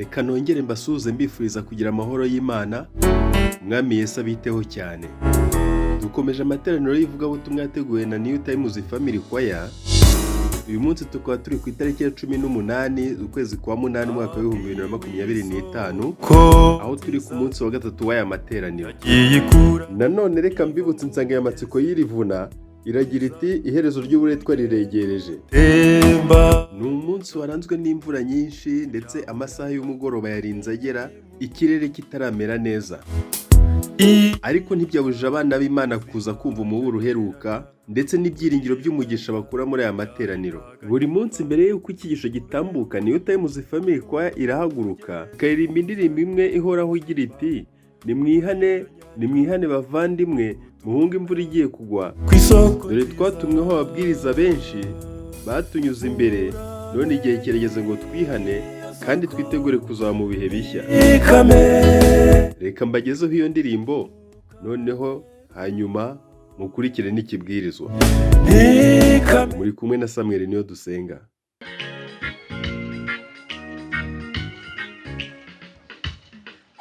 Reka nongere mbasuhuze mbifuriza kugira amahoro y'Imana, Mwami Yesu abiteho cyane. Dukomeje amateraniro y'ivugabutumwa yateguwe na New Times Family Choir. Uyu munsi tukaba turi ku itariki ya 18 ukwezi kwa 8 mwaka wa 2025, aho turi ku munsi wa gatatu w'aya materaniro. Nanone reka mbibutse insanganyamatsiko y'irivuna iragira iti iherezo ry'uburetwa riregereje. Ni umunsi waranzwe n'imvura nyinshi ndetse amasaha y'umugoroba yarinze agera, ikirere kitaramera neza. Ariko ntibyabujije abana b'Imana kuza kumva umuburo uheruka ndetse n'ibyiringiro by'umugisha bakura muri aya materaniro. Buri munsi mbere y'uko icyigisho gitambuka, New Times Family Choir irahaguruka ikaririmba indirimbo imwe ihoraho igira iti nimwihane bavandimwe, muhunga imvura igiye kugwa. Dore twatumweho ababwiriza benshi batunyuze imbere, none igihe kirageze ngo twihane kandi twitegure kuzaba mu bihe bishya. Reka mbagezeho iyo ndirimbo, noneho hanyuma mukurikire n'ikibwirizwa. Muri kumwe na Samuel niyo dusenga.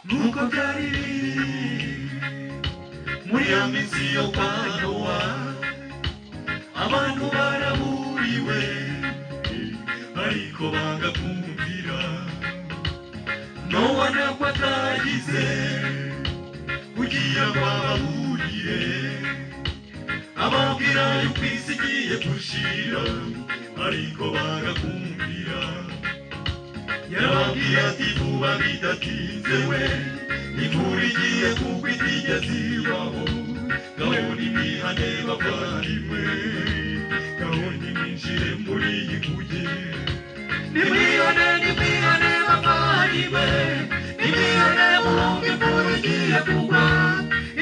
Nuko byari muri ya minsi yo kwa Nowa, abantu baraburiwe ariko banga kumvira. Nowa ntabwo atagize kugira ngo ababurire, ababwira yuko isi igiye gushira ariko banga kumvira. Yarababwiye ati vuba bidatinze we, imvura igiye kugwa itigeze ibaho. Gahunda imwihane bavandimwe, gahunda imwinjire muri iyi kuge. Nimwihane bavandimwe, nimwihane muhunge imvura igiye kugwa,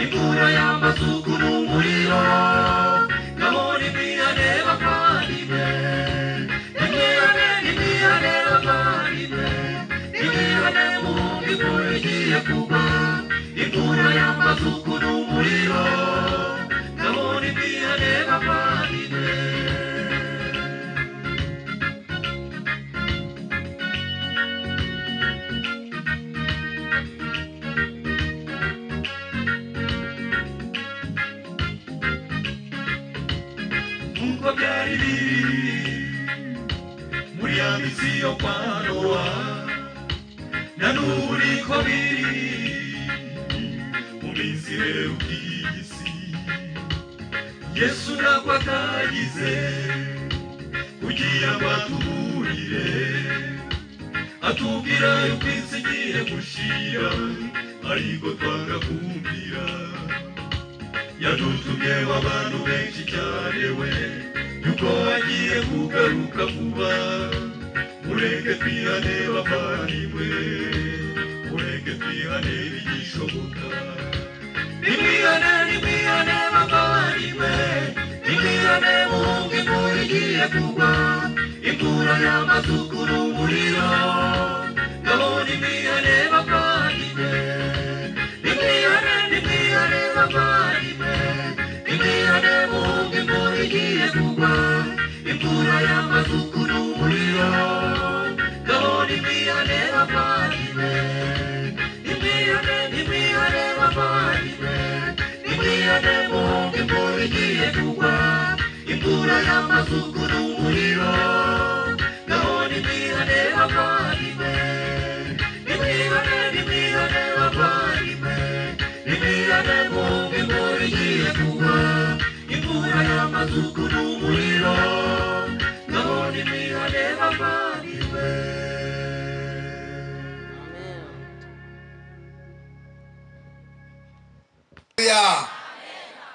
imvura y'amazuku n'umuriro. Gahunda imwihane bavandimwe, nimwihane bavandimwe, nimwihane muhunge imvura igiye kugwa, imvura y'amazuku n'umuriro. Gahunda imwihane bavandimwe. Nuko byari biri muri ya minsi yo kwa Nowa, na n'ubu niko biri mu minsi iheruka iyi si. Yesu ntabwo atagize kugira ngo atuburire, atubwira yuko isi igiye gushira ariko twanga kumvira. Yadutumyeho abantu benshi cyane we, yuko agiye kugaruka vuba. Mureke twihane bavandimwe, mureke twihane bigishoboka. Nimwihane bavandimwe, nimwihane muhunge imvura igiye kugwa, imvura y'amazuku n'umuriro. Gahunda imwihane bavandimwe, nimwihane bavandimwe, nimwihane muhunge imvura igiye kugwa, imvura y'amazuku n'umuriro. Gahunda imwihane bavandimwe, nimwihane bavandimwe, nimwihane muhunge imvura igiye kugwa, imvura y'amazuku n'umuriro. Gahunda imwihane bavandimwe, nimwihane bavandimwe, nimwihane muhunge imvura igiye kugwa, imvura y'amazuku n'umuriro. Gahunda imwihane bavandimwe.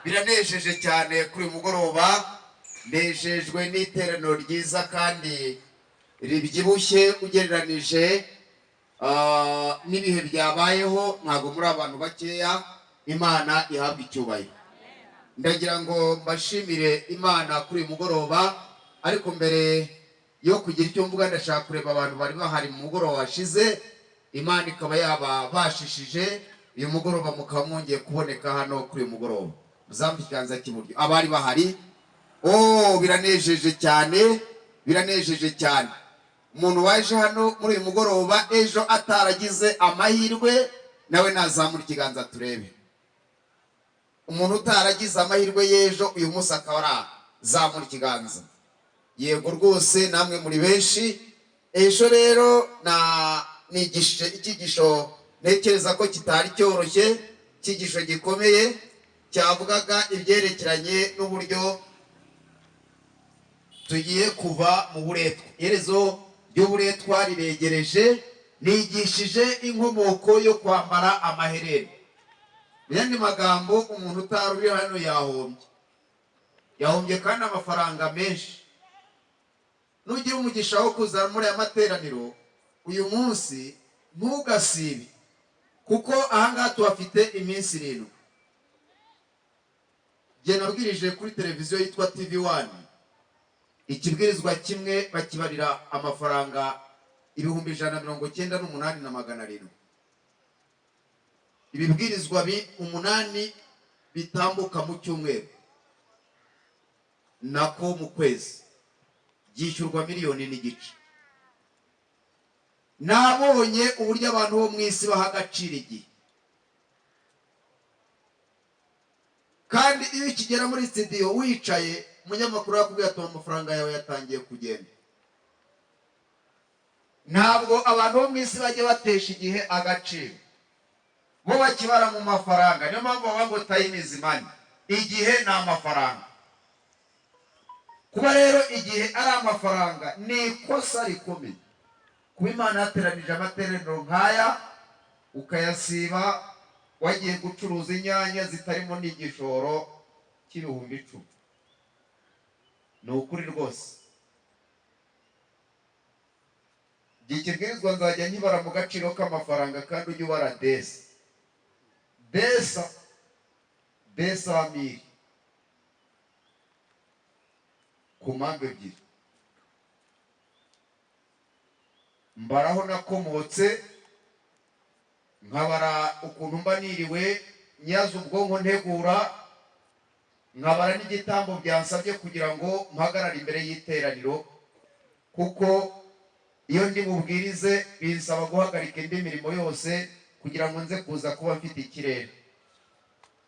Biranejeje cyane kuri mugoroba, nejejwe n'iteraniro ryiza kandi ribyibushye ugereranije n'ibihe byabayeho. Ntabwo muri abantu bakeya, Imana ihabwa icyubahiro. Ndagira ngo mbashimire Imana kuri mugoroba, ariko mbere yo kugira icyo mvuga ndashaka kureba abantu bari bahari mu mugoroba washize. Imana ikaba yababashishije uyu mugoroba mukaba mwongeye kuboneka hano kuri uyu mugoroba. Muzambe ikiganza cy'iburyo abari bahari. Biranejeje cyane, biranejeje cyane. umuntu waje hano muri uyu mugoroba ejo ataragize amahirwe nawe nazamura ikiganza turebe. Umuntu utaragize amahirwe y'ejo uyu munsi akaba azamura ikiganza. Yego rwose namwe muri benshi. Ejo rero nigishije icyigisho ntekereza ko kitari cyoroshye, icyigisho gikomeye cyavugaga ibyerekeranye n'uburyo tugiye kuva mu buretwa. Iherezo ry'uburetwa riregereje. Nigishije inkomoko yo kwambara amaherena. Mu yandi magambo, umuntu utari uri hano yahombye kandi amafaranga menshi. Nugira umugisha wo kuza muri aya materaniro uyu munsi ntugasibe, kuko ahangaha tuhafite iminsi 7. Jye nabwirije kuri televiziyo yitwa TV1, ikibwirizwa kimwe bakibarira amafaranga 198,700. Ibibwirizwa 8 bitambuka mu cyumweru nako mu kwezi byishyurwa 1,5 miliyoni. Nabonye uburyo abantu bo mu isi baha agaciro igihe, kandi iyo ukigera muri studio wicaye umunyamakuru yakubwiye ati amafaranga yawe yatangiye kugenda. Ntabwo abantu bo mu isi bajye batesha igihe agaciro, bo bakibara mu mafaranga. Niyo mpamvu bavuga ngo time is money, igihe ni amafaranga. Kuba rero igihe ari amafaranga ni ikosa rikomeye. Kuba Imana yateranije amateraniro nk'aya ukayasiba wagiye gucuruza inyanya zitarimo n'igishoro cy'ibihumbi 10, ni ukuri rwose. Ikibwirizwa nzajya nkibara mu gaciro k'amafaranga, kandi ujye ubara desa mili ku mpamvu ebyiri. Mbaraho nakomotse, nkabara ukuntu mba niriwe nyaza ubwonko ntegura, nkabara n'igitambo byansabye kugira ngo mpagarare imbere y'iteraniro, kuko iyo ndi bubwirize binsaba guhagarika indi mirimo yose kugira ngo nze kuza kuba mfite ikirere.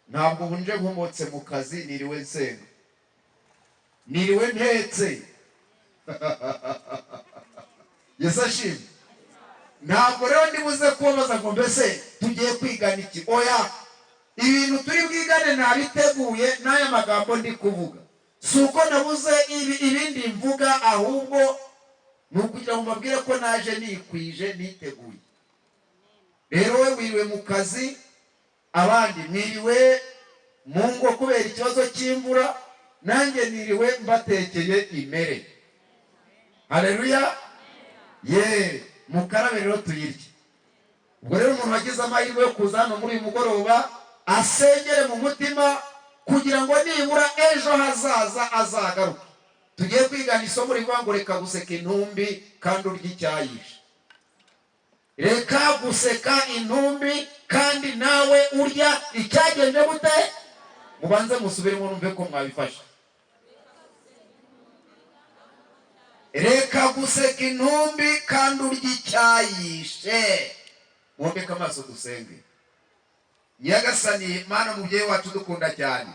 Ntabwo bunje nkomotse mu kazi niriwe nsenga, niriwe ntetse. Yesu ashimwe. Ntabwo rero ndibuze kubabaza ngo mbese tugiye kwigana iki. Oya, ibintu turi bwigane nabiteguye n'aya magambo ndi kuvuga. Si uko nabuze ibindi mvuga, ahubwo ni ukugira ngo mbabwire ko naje nikwije niteguye. Rero we wiriwe mu kazi, abandi mwiriwe mu ngo kubera ikibazo cy'imvura, nanjye niriwe mbatekeye imere. Haleluya. Mukarabe rero tuyirye. Ubwo rero umuntu wagize amahirwe yo kuza hano muri uyu mugoroba asengere mu mutima kugira ngo nibura ejo hazaza azagaruke. Tugiye kwigana isomo rivuga ngo reka guseka intumbi kandi urya icyayishe. Reka guseka intumbi kandi nawe urya icyagenje gute? Mubanze musubiremo numve ko mwabifasha. Reka guseka intumbi kandi urya icyayishe. Mwomeka amaso dusenge. Nyagasani Mana mubyeyi wacu dukunda cyane,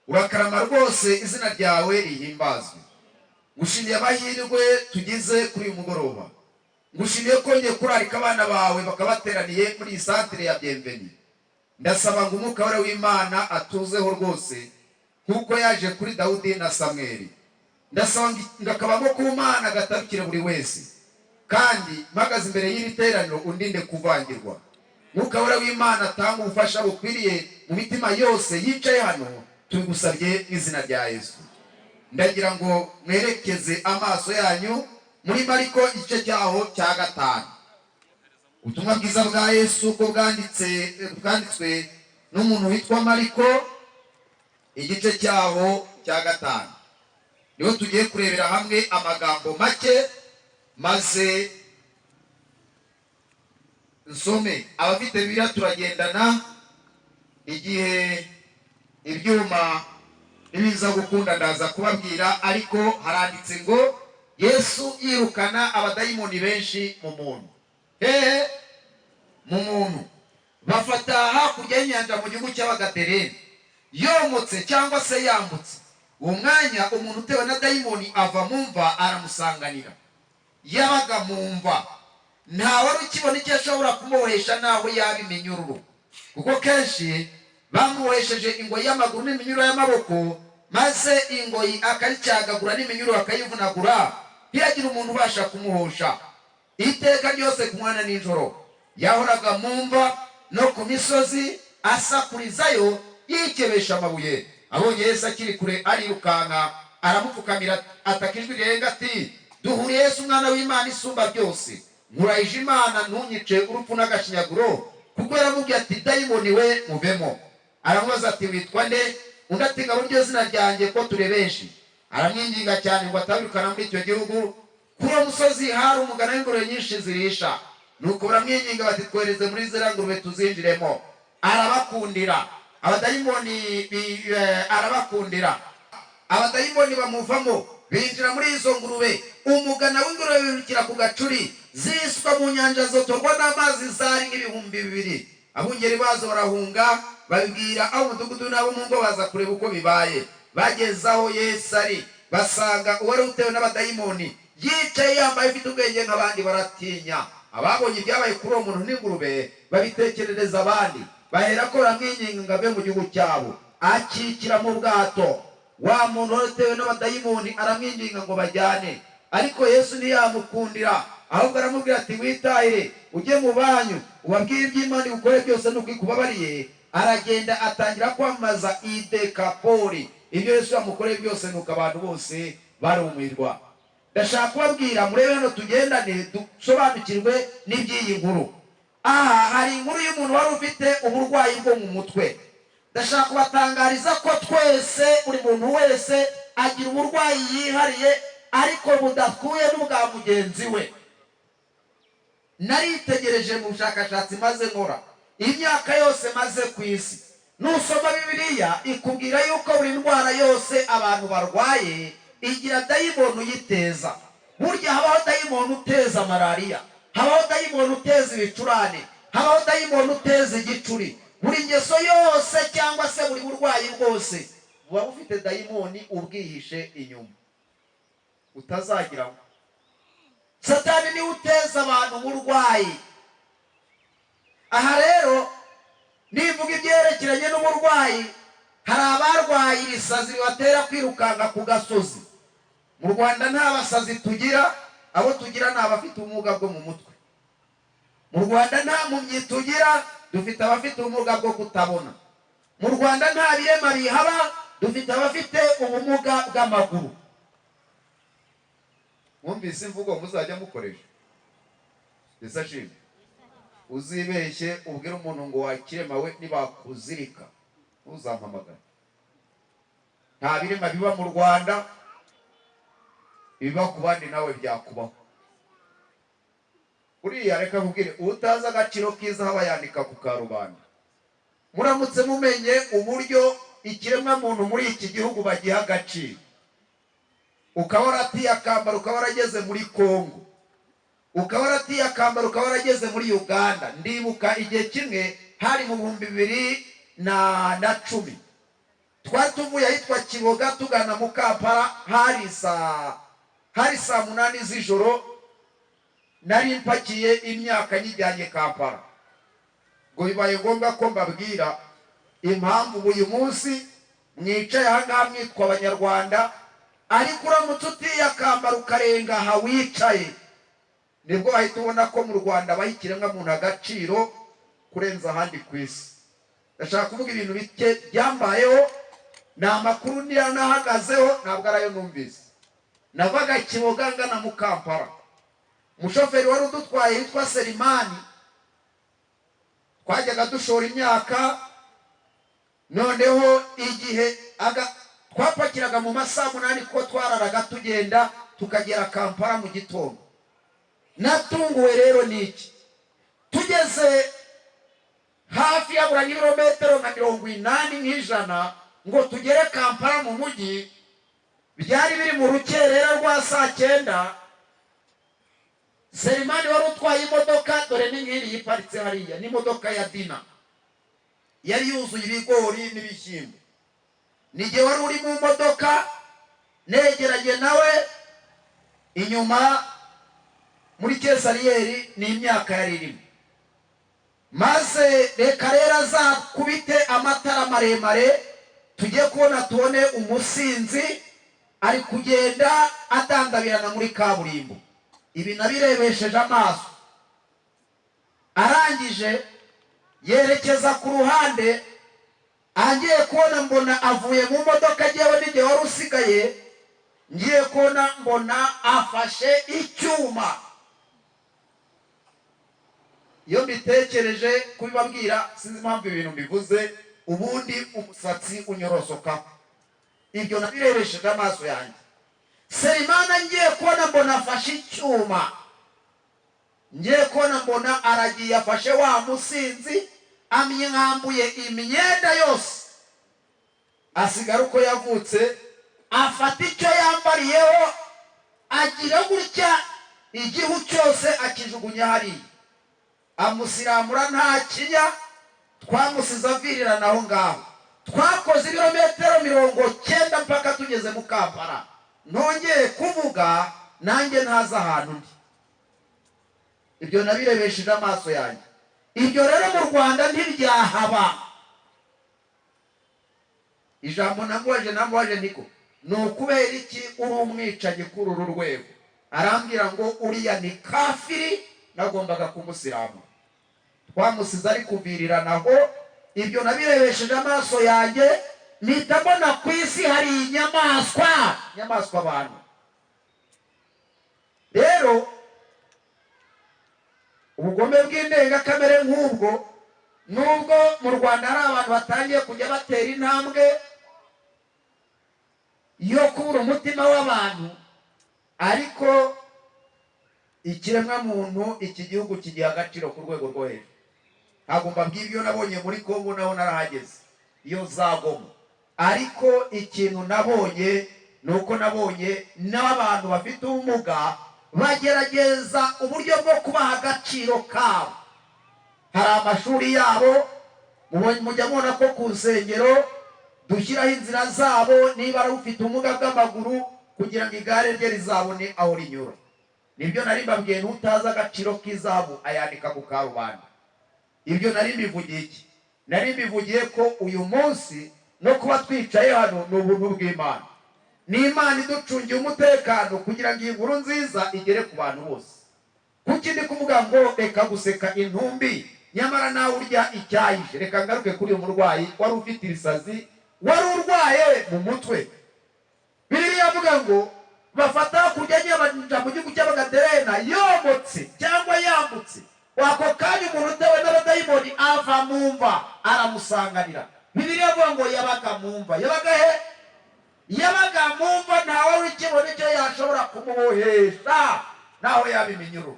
urakarama rwose, izina ryawe rihimbazwe. Ngushimiye amahirwe tugize kuri uyu mugoroba. Ngushimiye ko ngiye kurarika abana bawe bakabateraniye muri santere ya Bienvenue. Ndasaba ngo umwuka wawe w'Imana atuzeho rwose nkuko yaje kuri Dawudi na Samweli. Ndasaba ngakabamo ku Mana gatarukire buri wese, kandi mpagaze imbere y'iri teraniro undinde kuvangirwa. Mwuka wawe w'Imana atanga ubufasha bukwiriye mu mitima yose yicaye hano, tubigusabye izina rya Yesu. Ndagira ngo mwerekeze amaso yanyu muri Mariko igice cyaho cya 5. Ubutumwa bwiza bwa Yesu uko bwanditswe n'umuntu witwa Mariko, igice cyaho cya 5. Niho tugiye kurebera hamwe amagambo make, maze nsome. Abafite Bibiliya turagendana, igihe ibyuma nibiza gukunda ndaza kubabwira, ariko haranditse ngo Yesu yirukana abadayimoni benshi mu muntu. Hehe, mu muntu. Bafata hakurya y'inyanja mu gihugu cy'Abagadareni. Yomotse cyangwa se yambutse, uwo mwanya umuntu utewe na dayimoni ava mu mva aramusanganira. Yabaga mu mva, nta wari ukibona icyo ashobora kumubohesha naho yaba iminyururu, kuko kenshi bamubohesheje ingoyi y'amaguru n'iminyururu y'amaboko, maze ingoyi akayicagagura n'iminyururu akayivunagura, ntihagire umuntu ubasha kumuhosha. Iteka ryose ku mwana nijoro yahoraga mu mva no ku misozi asakurizayo yikebesha amabuye. Abonye Yesu akiri kure arirukanka aramupfukamira ataka ijwi rirenga ati, duhuriye Yesu umwana w'Imana isumba byose, nkurayije Imana ntunyice urupfu n'agashinyaguro. Kuko yaramubwiye ati, dayimoni we muvemo. Aramubaza ati, witwa nde? Undi ati, ngabo ryo zina ryanjye ko turi benshi. Aramwinginga cyane ngo atabirukana muri icyo gihugu. Kuri uwo musozi hari umugana w'ingurube nyinshi zirisha. Nuko baramwinginga bati, twohereze muri ziriya ngurube tuzinjiremo. Arabakundira. Abadayimoni arabakundira. Abadayimoni bamuvamo, binjira muri izo ngurube. Umugana w'ingurube wirukira ku gacuri, ziswa mu nyanja zotorwa n'amazi zari nk'ibihumbi 2. Abungeri bazo barahunga, babibwira abo mudugudu n'abo mu ngo baza kureba uko bibaye. Bageze aho Yesu ari, basanga uwari utewe n'abadayimoni yicaye yambaye ifite ubwenge nk'abandi, baratinya. Ababonye ibyabaye kuri uwo muntu n'ingurube babitekerereza abandi, bahera ko baramwinginga ngo ave mu gihugu cyabo. Akikira mu bwato, wa muntu wari utewe n'abadayimoni aramwinginga ngo bajyane, ariko Yesu ntiyamukundira, ahubwo aramubwira ati, witahire ujye mu banyu ubabwire iby'Imana igukore byose nuko ikubabariye. Aragenda atangira kwamamaza i Dekapoli ibyo Yesu yamukoreye byose, nuko abantu bose barumirwa. Ndashaka kubabwira, murebe hano tugendane dusobanukirwe n'iby'iyi nkuru. Aha hari inkuru y'umuntu wari ufite uburwayi bwo mu mutwe. Ndashaka kubatangariza ko twese, buri muntu wese agira uburwayi yihariye ariko budakuye n'ubwa mugenzi we. Naritegereje mu bushakashatsi maze nkora imyaka yose maze ku isi. Nusoma Bibiliya ikubwira yuko buri ndwara yose abantu barwaye igira dayimoni uyiteza. Burya habaho dayimoni uteza malariya, habaho dayimoni uteza ibicurane, habaho dayimoni uteza igicuri. Buri ngeso yose cyangwa se buri burwayi bwose buba bufite dayimoni ubwihishe inyuma utazagiraho. Satani niwe uteza abantu uburwayi. Aha rero nivuga ibyerekeranye n'uburwayi, hari abarwaye ibisazi bibatera kwirukanka ku gasozi. Mu Rwanda nta basazi tugira, abo tugira ni abafite ubumuga bwo mu mutwe. Mu Rwanda nta mpumyi tugira, dufite abafite ubumuga bwo kutabona. Mu Rwanda nta birema bihaba, dufite abafite ubumuga bw'amaguru. Mwumvise imvugo muzajya mukoresha? Desashime uzibeshye ubwira umuntu ngo wakirema we nibakuzirika uzampamagara. Nta birema biba mu Rwanda, biba ku bandi nawe byakubaho. Uriya reka nkubwire, utazi agaciro kiza haba yandika ku karubanda. Muramutse mumenye uburyo ikiremwa muntu muri iki gihugu bagiha agaciro, ukaba waratiye akambaro ukaba warageze muri Kongo, ukaba waratiye akambaro ukaba warageze muri Uganda. Ndibuka igihe kimwe hari mu 2010 twari tuvuye ahitwa Kiboga tugana mu Kampala, hari saa 8 z'ijoro. Nari mpakiye imyaka nyijyanye Kampala, ngo bibaye ngombwa ko mbabwira impamvu uyu munsi mwicaye aha ngaha mwitwa Abanyarwanda, ariko uramutse utiye akambaro ukarenga aha wicaye, nibwo wahita ubona ko mu Rwanda bahikiremwa muntu agaciro kurenza ahandi ku isi. Ndashaka kuvuga ibintu bike byambayeho, ni amakuru nahagazeho, ntabwo arayo numvise. Navaga Kiboga ngana mu Kampala, umushoferi wari udutwaye witwa Selimani, twajyaga dushora imyaka. Noneho igihe twapakiraga mu masaha 8 ko twararaga tugenda tukagera Kampala mu gitondo. Natunguwe rero niki, tugeze hafi ya bura kilometero nka 80 nk'ijana ngo tugere Kampala mu mujyi, byari biri mu rukerera rwa saa 9. Selimani wari utwaye imodoka, dore n'ingiri yiparitse hariya, n'imodoka ya Dina yari yuzuye ibigori n'ibishyimbo. Nige wari uri mu modoka negeranye nawe inyuma muri kesariyeri, ni imyaka yari irimo. Maze reka rero azakubite amatara maremare, tujye kubona tubone umusinzi ari kugenda atandabirana muri kaburimbo. Ibi nabirebesheje amaso. Arangije yerekeza ku ruhande, angiye kubona mbona avuye mu modoka, jewe nige wari usigaye, ngiye kubona mbona afashe icyuma. Iyo mbitekereje kubibabwira sinzi impamvu ibintu mbivuze, ubundi umusatsi unyorosoka. Ibyo nabirebesheje amaso yanjye. Selimana ngiye kubona mbona afashe icyuma, ngiye kubona mbona aragiye afashe wa musinzi, amwambuye imyenda yose, asigara uko yavutse, afata icyo yambariyeho, agira gutya igihu cyose akijugunya hariya, amusiramura nta kinya. Twamusize avirirana aho ngaho. Twakoze ibirometero 90 mpaka tugeze mu Kampala. Nongeye kuvuga nanjye ntaza ahantu ndi. Ibyo nabirebesheje amaso yanjye. Ibyo rero mu Rwanda ntibyahaba. Ijambo namuwaje niko, nukubera iki uri umwicanyi kuri uru rwego? Arambwira ngo uriya ni kafiri, nagombaga kumusiramu. Twamusize ari kuviriranaho. Ibyo nabirebesheje amaso yanjye, nitabona ku isi hari inyamaswa abantu. Rero ubugome bw'indengakamere nk'ubwo, nubwo mu Rwanda hari abantu batangiye kujya batera intambwe yo kubura umutima w'abantu, ariko ikiremwa muntu iki gihugu kigiha agaciro ku rwego rwo hejuru. Ntabwo mbabwira ibyo nabonye muri Kongo, naho narahageze iyo zagomo, ariko ikintu nabonye nuko nabonye n'abantu bafite ubumuga bagerageza uburyo bwo kubaha agaciro kabo. Hari amashuri yabo, mujya mubona ko ku nsengero dushyiraho inzira zabo, niba ari ufite ubumuga bw'amaguru kugira ngo igare rye rizabone aho rinyura. Nibyo nari mbabwiye, n'utazi agaciro k'izabu ayandika ku karubanda. Ibyo nari mbivugiye iki? Nari mbivugiye ko uyu munsi no kuba twicaye hano ni ubuntu bw'Imana. Ni Imana iducungiye umutekano kugira ngo inkuru nziza igere ku bantu bose. Kuki ndi kuvuga ngo reka guseka intumbi nyamara nawe urya icyayishe? Reka ngaruke kuri uyu murwayi wari ufite ibisazi, wari urwaye mu mutwe. Bibiliya avuga ngo bafata kurya nyabanja mu gihugu cy'Abagaderena yomotse cyangwa yambutse. Wako kanya umuntu utewe n'abadayimoni ava mu mva aramusanganira. Bibiliya avuga ngo yabaga mu mva. Yabaga he? Yabaga mu mva, ntawe w'ikibona icyo yashobora kumubohesha, naho yaba iminyururu.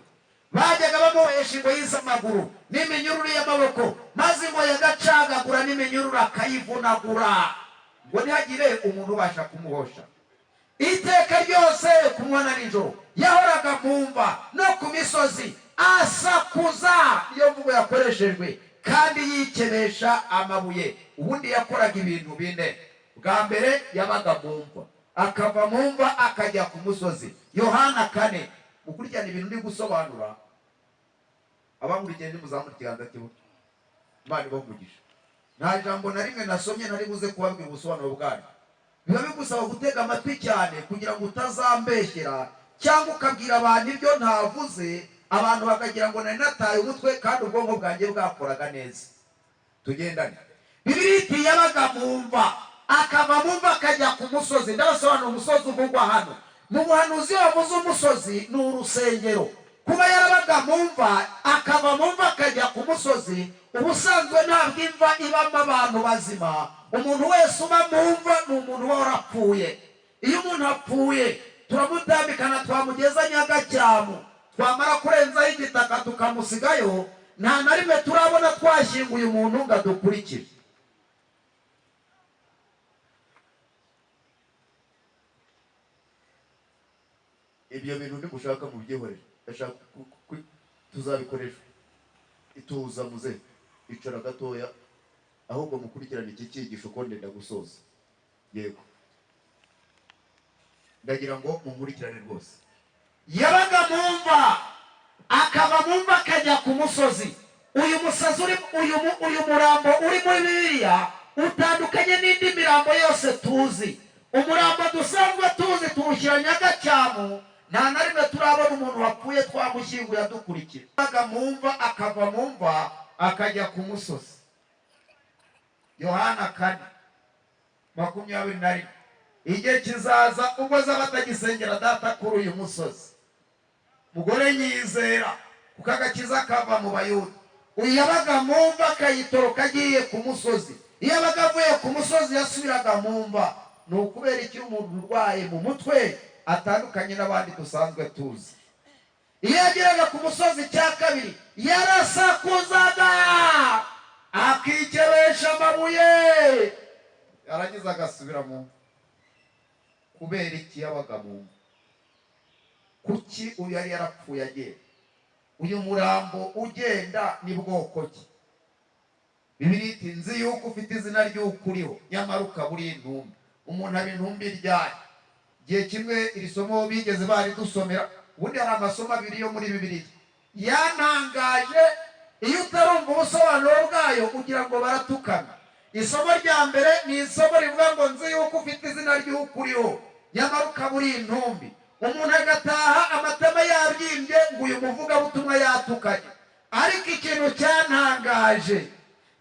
Bajyaga bamubohesha ingoyi z'amaguru n'iminyururu y'amaboko, maze ngo yagacagagura n'iminyururu akayivunagura, ngo ntihagire umuntu ubasha kumuhosha. Iteka ryose ku manywa na nijoro yahoraga mu mva no ku misozi asakuza, iyo mvugo yakoreshejwe, kandi yikebesha amabuye. Ubundi yakoraga ibintu bine. Bwa mbere yabaga mu mva, akava mu mva akajya ku musozi. Yohana 4. Mukurikirana ibintu ndi gusobanura, abamurikiye ndi muzamura ikiganza cy'iburyo, Imana ibavugisha. Nta jambo na rimwe nasomye ntari buze kubabwira ubusobanuro bwayo. Biba bigusaba gutega amatwi cyane kugira ngo utazambeshyera cyangwa ukabwira abantu ibyo ntavuze, abantu bakagira ngo nari nataye umutwe kandi ubwonko bwanjye bwakoraga neza. Tugendane. Bibiliya iti yabaga mu mva, akava mu mva akajya ku musozi. Ndabasobanura umusozi uvugwa hano. Mu buhanuzi wavuze umusozi ni urusengero. Kuba yarabaga mu mva akava mu mva akajya ku musozi, ubusanzwe ntabwo imva ibamo abantu bazima. Umuntu wese uba mu mva ni umuntu uba warapfuye. Iyo umuntu apfuye turamutambikana twamugeza Nyagacyamu, twamara kurenzaho igitaka tukamusigayo, nta na rimwe turabona twashyinguye umuntu ngo adukurikire. ibyo bintu ndimushaka mu byihorere, ndashaka tuzabikoresha. Ituza muze, icara gatoya, ahubwo mukurikirane iki cyigisho ko ndenda gusoza. Yego, ndagira ngo mumurikirane rwose. Yabaga mumva, akaba mumva akajya ku musozi. Uyu musazi uyu murambo uri muri Bibiliya utandukanye n'indi mirambo yose tuzi. Umurambo dusanzwe tuzi tuwushyira Nyagacyamu, nta na rimwe turabona umuntu wapfuye twamushyinguye adukurikira. Yabaga mumva, akava mumva akajya ku musozi. Yohana 4:21. Igihe kizaza ubwo z'abatagisengera data kuri uyu musozi. Mugore nyizera kuko agakiza kava mu Bayuda. Uyu yabaga mumva akayitoroka agiye ku musozi. Iyo yabaga avuye ku musozi yasubiraga mumva. Ni ukubera iki umuntu urwaye mu mutwe atandukanye n'abandi dusanzwe tuzi. Iyo yageraga ku musozi cya kabiri yarasakuzaga akikebesha amabuye, yarangiza agasubira mu. Kubera iki yabaga mumva? Kuki uyu yari yarapfuye agenda? Uyu murambo ugenda ni bwoko ki? Bibiliya iti nzi yuko ufite izina ry'ukuriho nyamara ukaba uri intumbi. Umuntu aba intumbi ryari? Gihe kimwe iri somo bigeze bari dusomera, ubundi hari amasomo abiri yo muri Bibiliya yantangaje. Iyo utarumva ubusobanuro bwayo ugira ngo baratukana. Isomo rya mbere ni isomo rivuga ngo nzi yuko ufite izina ry'ukuriho nyamara ukaba uri intumbi. Umuntu agataha amatama yabyimbye ngo uyu muvugabutumwa yatukanye. Ariko ikintu cyantangaje,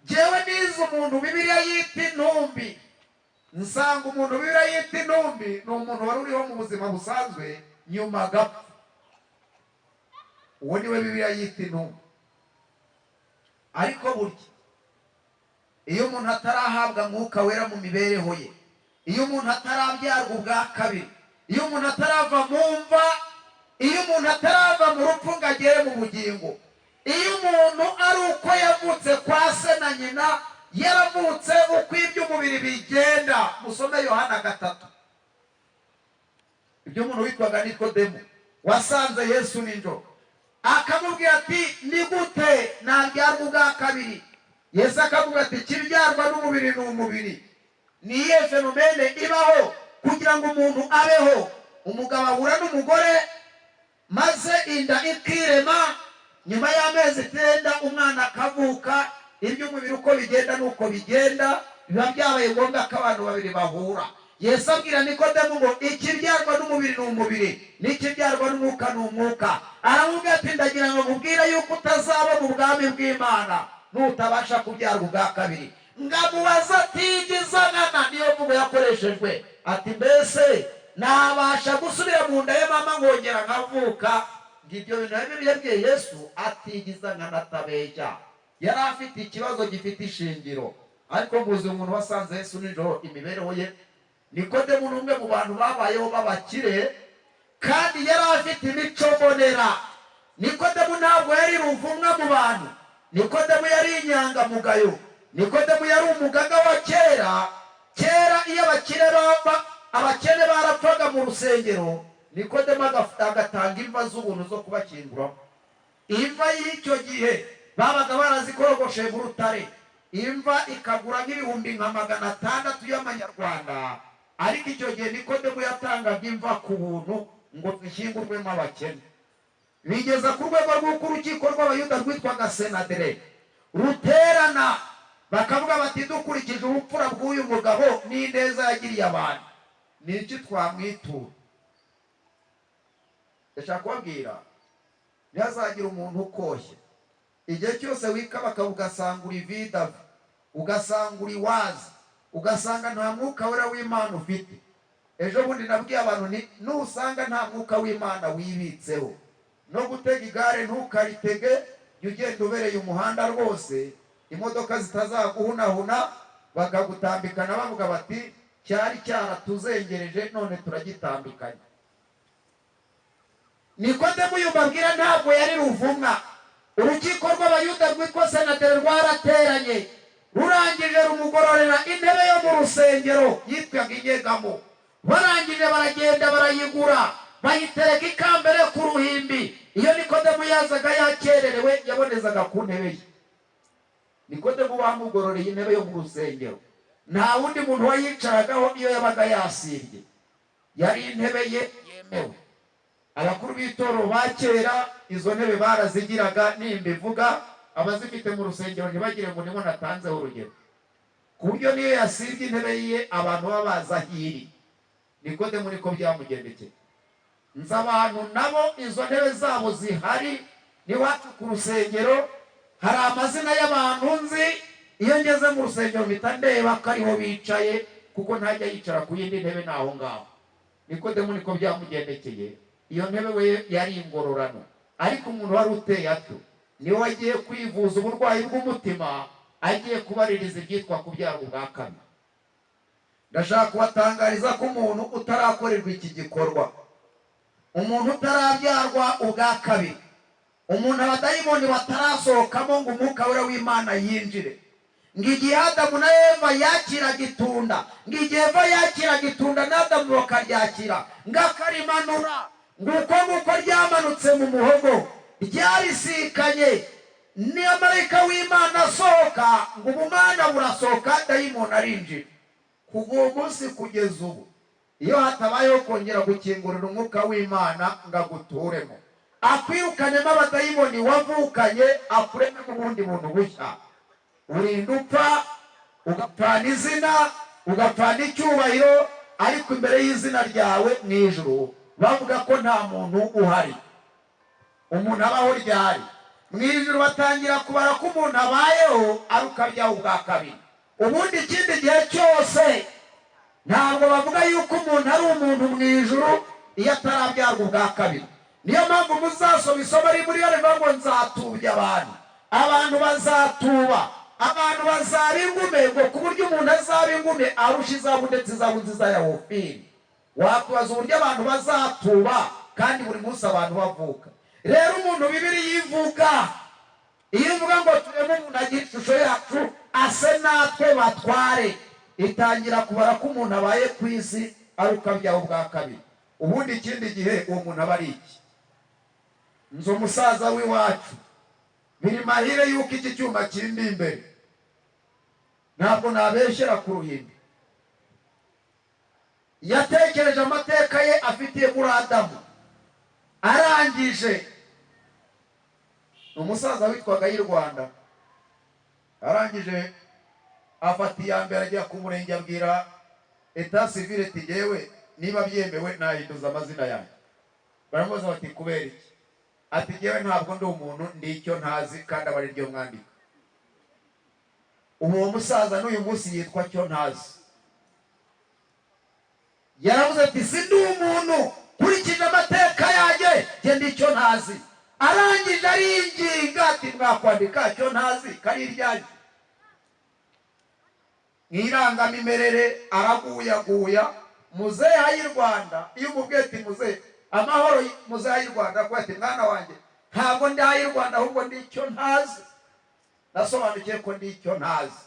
jewe nize umuntu Bibiliya yita intumbi, nsanga umuntu Bibiliya yita intumbi ni umuntu wari uriho mu buzima busanzwe nyuma agapfa. Uwo niwe Bibiliya yita intumbi. Ariko burya iyo umuntu atarahabwa Mwuka Wera mu mibereho ye, iyo umuntu atarabyarwa ubwa kabiri, iyo umuntu atarava mu mva, iyo umuntu atarava mu rupfu ngo agere mu bugingo, iyo umuntu ari uko yavutse kwa se na nyina, yaravutse uko iby'umubiri bigenda. Musome Yohana 3. Ibyo umuntu witwaga Nikodemu wasanze Yesu nijoro, akamubwira ati ni gute nabyarwa ubwa kabiri? Yesu akamubwira ati kibyarwa n'umubiri ni umubiri. Ni iyihe fenomene ibaho kugira ngo umuntu abeho? Umugabo ahura n'umugore maze inda ikirema, nyuma y'amezi 9 umwana akavuka. Iby'umubiri uko bigenda nuko bigenda, biba byabaye ngombwa ko abantu babiri bahura. Yesu abwira Nikodemu ngo ikibyarwa n'umubiri ni umubiri, n'ikibyarwa n'umwuka ni umwuka. Aramubwira ati ndagira ngo mubwire yuko utazaba mu bwami bw'Imana nutabasha kubyarwa ubwa kabiri. Ngamubaza ati gizanana, niyo mvugo yakoreshejwe. Ati mbese nabasha gusubira mu nda ya mama ngongera nkavuka? Ngibyo bintu yabibwiye Yesu atigizanana atabeshya. Yari afite ikibazo gifite ishingiro. Ariko muzi umuntu wasanze Yesu nijoro imibereho ye. Nikodemu ni umwe mu bantu babayeho b'abakire kandi yari afite imico mbonera. Nikodemu ntabwo yari ruvumwa mu bantu. Nikodemu yari inyangamugayo. Nikodemu yari umugaga wa kera. Iyo abakene barapfaga mu rusengero, Nikodemu agatanga imva z'ubuntu zo kubakinguramo. Imva y'icyo gihe babaga barazikorogosheye mu rutare. Imva ikagura nk'ibihumbi nka 600 y'amanyarwanda. Ariko icyo gihe Nikodemu yatangaga imva ku buntu ngo zishyingurwemo abakene. Bigeza ku rwego rw'uko urukiko rw'Abayuda rwitwaga Senadere ruterana, bakavuga bati dukurikije ubupfura bw'uyu mugabo n'ineza yagiriye abantu, ni iki twamwitura? Ndashaka kubabwira, ntihazagira umuntu ukoshye. Igihe cyose wikabaka ugasanga uri vidavi, ugasanga uri wazi, ugasanga nta Mwuka Wera w'Imana ufite. Ejo bundi nabwiye abantu nusanga nta Mwuka w'Imana wibitseho, no gutega igare ntukaritege, jya ugenda ubereye umuhanda rwose, imodoka zitazaguhunahuna bakagutambikana bavuga bati cyari cyaratuzengereje none turagitambikanye. Nikodemu yubabwira ntabwo yari ruvumwa. Urukiko rw'Abayuda rwitwa Senadere rwarateranye, rurangije rumugororera intebe yo mu rusengero yitwaga inyegamo. Barangije baragenda barayigura, bayitereka ikambere ku ruhimbi. Iyo Nikodemu yazaga yakererewe yabonezaga ku ntebe ye. Nikodemu bamugororeye intebe yo mu rusengero, nta wundi muntu wayicaragaho iyo yabaga yasibye, yari intebe ye yemewe. Abakuru b'itoro ba kera izo ntebe barazigiraga, nimbivuga abazifite mu rusengero ntibagire ngo nibo natanzeho urugero, ku buryo niyo yasibye intebe ye abantu baba baza hiri. Nikodemu niko byamugendekeye. Nzi abantu nabo izo ntebe zabo zihari n'iwacu ku rusengero. Hari amazina y'abantu nzi, iyo ngeze mu rusengero mpita ndeba ko ariho bicaye, kuko ntajya yicara ku yindi ntebe naho ngaho. Nikodemu niko byamugendekeye. Iyo ntebe we yari ingororano, ariko umuntu wari uteye atyo niwe wagiye kwivuza uburwayi bw'umutima, agiye kubaririza ibyitwa kubyara ubwa kabiri. Ndashaka kubatangariza ko umuntu utarakorerwa iki gikorwa, umuntu utarabyarwa ubwa kabiri, umuntu abadayimoni batarasohokamo ngo umwuka wera w'Imana yinjire, ngo igihe Adamu na Eva yakiraga itunda, ngo igihe Eva yakiraga itunda n'Adamu bakaryakira, ngo akarimanura, ngo uko nguko ryamanutse mu muhogo ryarisikanye n'amarayika w'Imana asohoka, ngo ubumana burasohoka dayimoni arinjira. Kuva uwo munsi kugeza ubu, iyo hatabayeho kongera gukingurira umwuka w'Imana ngo aguturemo, akwirukanemo abadayimoni wavukanye, akureme n'ubundi buntu bushya, urinda upfa, ugapfana izina, ugapfana icyubahiro, ariko imbere y'izina ryawe mu ijuru bavuga ko nta muntu uhari. Umuntu abaho ryari? Mu ijuru batangira kubara ko umuntu abayeho ari ukabyaho ubwa kabiri. Ubundi ikindi gihe cyose ntabwo bavuga yuko umuntu ari umuntu mu ijuru iyo atarabyarwa ubwa kabiri. Niyo mpamvu muzasoma isomo muri yo rivuga ngo nzatubya abantu. Abantu bazatuba, abantu bazaba ingume, ngo ku buryo umuntu azaba ingume arusha izabu ndetse izabu nziza ya Ofiri. Wakwibaza uburyo abantu bazatuba kandi buri munsi abantu bavuka. Rero umuntu Bibiliya ivuga, iyo ivuga ngo tureme umuntu agira ishusho yacu ase natwe batware, itangira kubara ko umuntu abaye ku isi ari ukabyaho ubwa kabiri. Ubundi ikindi gihe uwo muntu aba ari iki? Nzi umusaza w'iwacu, biri mahire yuko iki cyuma kindi imbere, ntabwo nabeshyera ku ruhimbi, yatekereje amateka ye afitiye muri Adamu, arangije umusaza witwaga y'u Rwanda, arangije afata iya mbere ajya ku murenge abwira etat civil ati yewe niba byemewe nahinduza amazina yanjye. Baramubaza bati kubera iki? Ati yewe ntabwo ndi umuntu, ndi icyo ntazi, kandi aba ari ryo mwandika. Uwo musaza n'uyu munsi yitwa cyo ntazi. Yaravuze ati sindi umuntu kurikije amateka yanjye, njye ndi icyo ntazi. Arangije aringinga ati mwakwandika cyo ntazi kari iryanjye. Mwirangamimerere araguyaguya. Muzehe y'u Rwanda iyo umubwiye ati muzehe amahoro, muzehe y'u Rwanda ko ati mwana wanjye ntabwo ndi y'u Rwanda ahubwo ndi icyo ntazi. Nasobanukiye ko ndi icyo ntazi.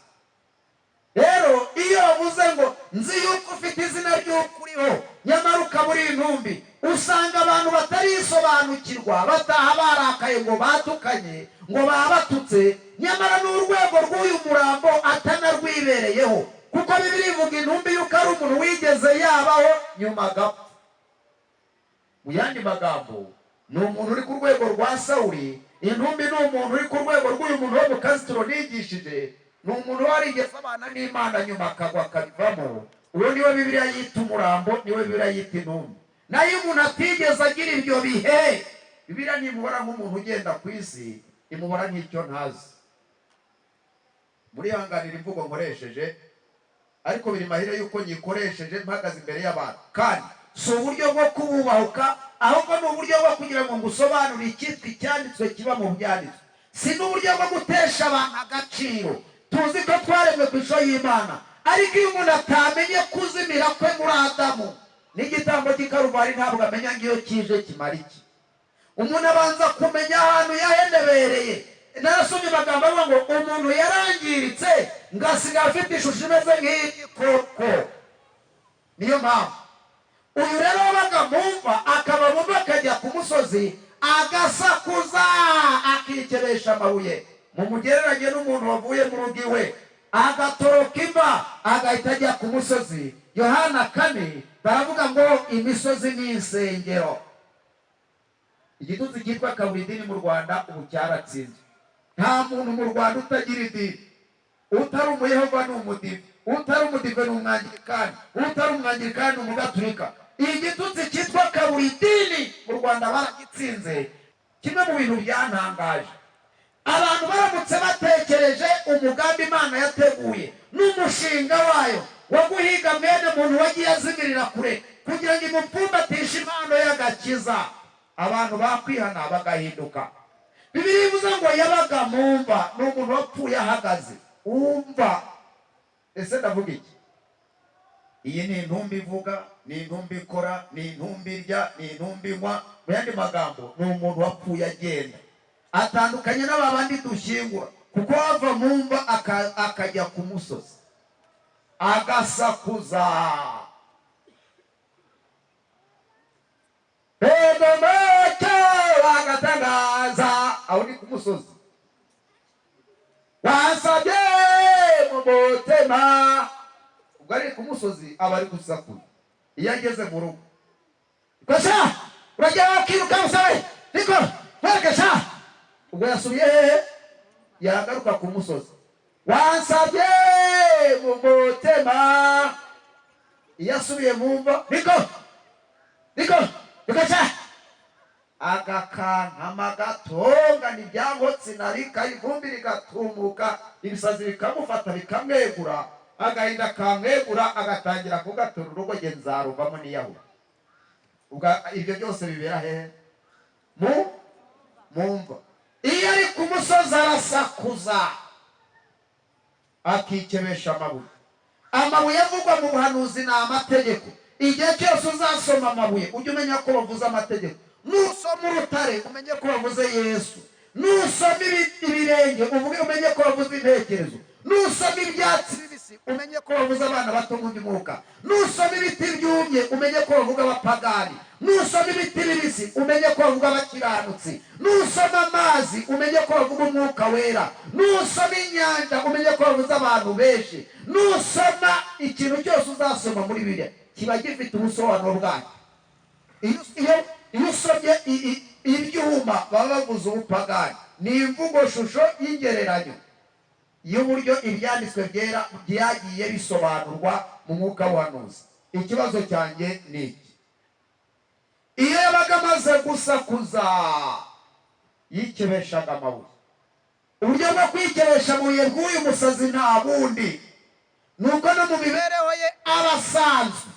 Rero iyo wavuze ngo nzi yuko ufite izina ry'ukuriho nyamara ukaba uri intumbi, usanga abantu batarisobanukirwa bataha barakaye ngo batukanye, ngo babatutse, nyamara n'urwego rw'uyu murambo atanarwibereyeho, kuko Bibiliya ivuga intumbi yuko ari umuntu wigeze yabaho nyuma agapfa. Mu yandi magambo, ni umuntu uri ku rwego rwa Sawuli. Intumbi ni umuntu uri ku rwego rw'uyu muntu wo mu Kasitiro nigishije, ni umuntu warigeze abana n'Imana nyuma akagwa akabivamo. Uwo niwe Bibiliya yita umurambo, niwe Bibiliya yita intumbi. Nayo umuntu atigeze agira ibyo bihe, Bibiliya nimubara nk'umuntu ugenda ku isi, imubara nk'icyo ntazi. Muri hanganira imvugo nkoresheje, ariko biri mahire yuko nyikoresheje mpagaze imbere y'abantu, kandi si uburyo bwo kububahuka, ahubwo ni uburyo bwo kugira ngo ngusobanurire icyitwa icyanditswe kiba mu byanditswe. Si n'uburyo bwo gutesha abantu agaciro. Tuzi ko twaremwe ku ishusho y'Imana, ariko iyo umuntu atamenye kuzimira kwe muri Adamu n'igitambo cy'ikaruvari, ntabwo amenya ngo iyo kije kimara iki. Umuntu abanza kumenya ahantu yahenebereye. Narasomye amagambo avuga ngo umuntu yarangiritse ngo asigaye afite ishusho imeze nk'igikoko. Niyo mpamvu uyu rero wabaga mumva akaba musozi agasakuza akikebesha amabuye. Mumugereranye n'umuntu wavuye mu rugo iwe agatoroka imva agahita ajya ku musozi. Yohana 4 baravuga ngo imisozi ni insengero. Igitutsi cyitwa kaburidini mu Rwanda ubu cyaratsinze. Nta muntu mu Rwanda utagira idini. Utari umuyehova ni umudive, utari umudive ni umwangirikani, utari umwangirikani ni umugaturika. Igitutsi cyitwa kaburidini mu Rwanda baragitsinze. Kimwe mu bintu byantangaje, abantu baramutse batekereje umugambi Imana yateguye n'umushinga wayo wo guhiga mwene muntu wagiye azimirira kure kugira ngo imupfumbatishe impano y'agakiza, abantu bakwihana bagahinduka. Bibiliya ivuze ngo yabaga mu mva, ni umuntu wapfuye ahagaze. Umva, ese ndavuga iki? Iyi ni intumbi ivuga, ni intumbi ikora, ni intumbi irya, ni intumbi inywa. Mu yandi magambo ni umuntu wapfuye agenda. Atandukanye n'abandi dushyingura, kuko ava mu mva akajya ku musozi agasakuza. Bedomoto agatangaza, aho ni ku musozi. Wasabye mu mutima, ubwo ari ku musozi aba ari gusakuza. Iyo ageze mu rugo, Kasha urajya wakiruka usabe niko Kasha, ubwo yasubiye hehe? Yagaruka ku musozi. Wasabye mu mutima, iyo asubiye mu mva niko Kasha agakankama gatonga n'ibyangotsi narika ivumbi rigatumuka, ibisazi bikamufata bikamwegura, agahinda kamwegura agatangira kugatura urugo genzaruvamo niyahura. Ibyo byose bibera hehe? Mu mva. Iyo ari ku musozi arasakuza akikebesha amabuye. Amabuye avugwa mu buhanuzi ni amategeko. Igihe cyose uzasoma amabuye ujye umenya ko bavuze amategeko. Nusoma urutare umenye ko bavuze Yesu. Nusoma ibirenge umenye ko bavuze intekerezo. Nusoma ibyatsi bibisi umenye ko bavuze abana bato mu by'umwuka. Nusoma ibiti byumye umenye ko bavuga abapagani. Nusoma ibiti bibisi umenye ko bavuga abakiranutsi. Nusoma amazi umenye ko bavuga umwuka wera. Nusoma inyanja umenye ko bavuze abantu benshi. Nusoma ikintu cyose uzasoma muri Bibiliya kiba gifite ubusobanuro bwacyo. Iyo usomye ibyuma baba bavuze ubupagani, ni imvugo shusho y'ingereranyo y'uburyo ibyanditswe byera byagiye bisobanurwa mu mwuka w'ubuhanuzi. Ikibazo cyanjye ni iki: iyo yabaga amaze gusakuza yikebeshaga amabuye. Uburyo bwo kwikebesha amabuye bw'uyu musazi nta bundi, nuko no mu mibereho ye abasanzwe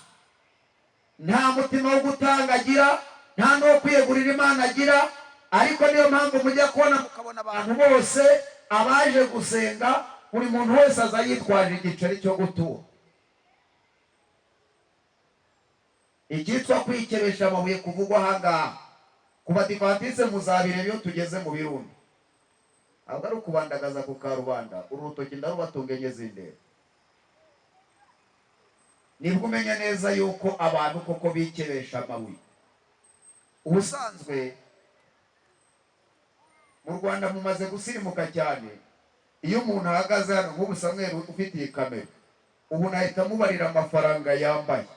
nta mutima wo gutanga agira, nta no kwiyegurira Imana agira. Ariko niyo mpamvu mujya kubona mukabona abantu bose abaje gusenga, buri muntu wese aza yitwaje igiceri cyo gutura. Icyitwa kwikebesha amabuye kuvugwa ahangaha ku Badivantiste muzabireba iyo tugeze mu Birundi. Ahubwo ari ukubandagaza ku karubanda, urutoki ndarubatungenye zindera. Nibwo umenya neza yuko abantu koko bikebesha amabuye. Ubusanzwe mu Rwanda mumaze gusirimuka cyane. Iyo umuntu ahagaze hano nk'ubu Samuel ufitiye kamera, ubu nahita mubarira amafaranga yambaye.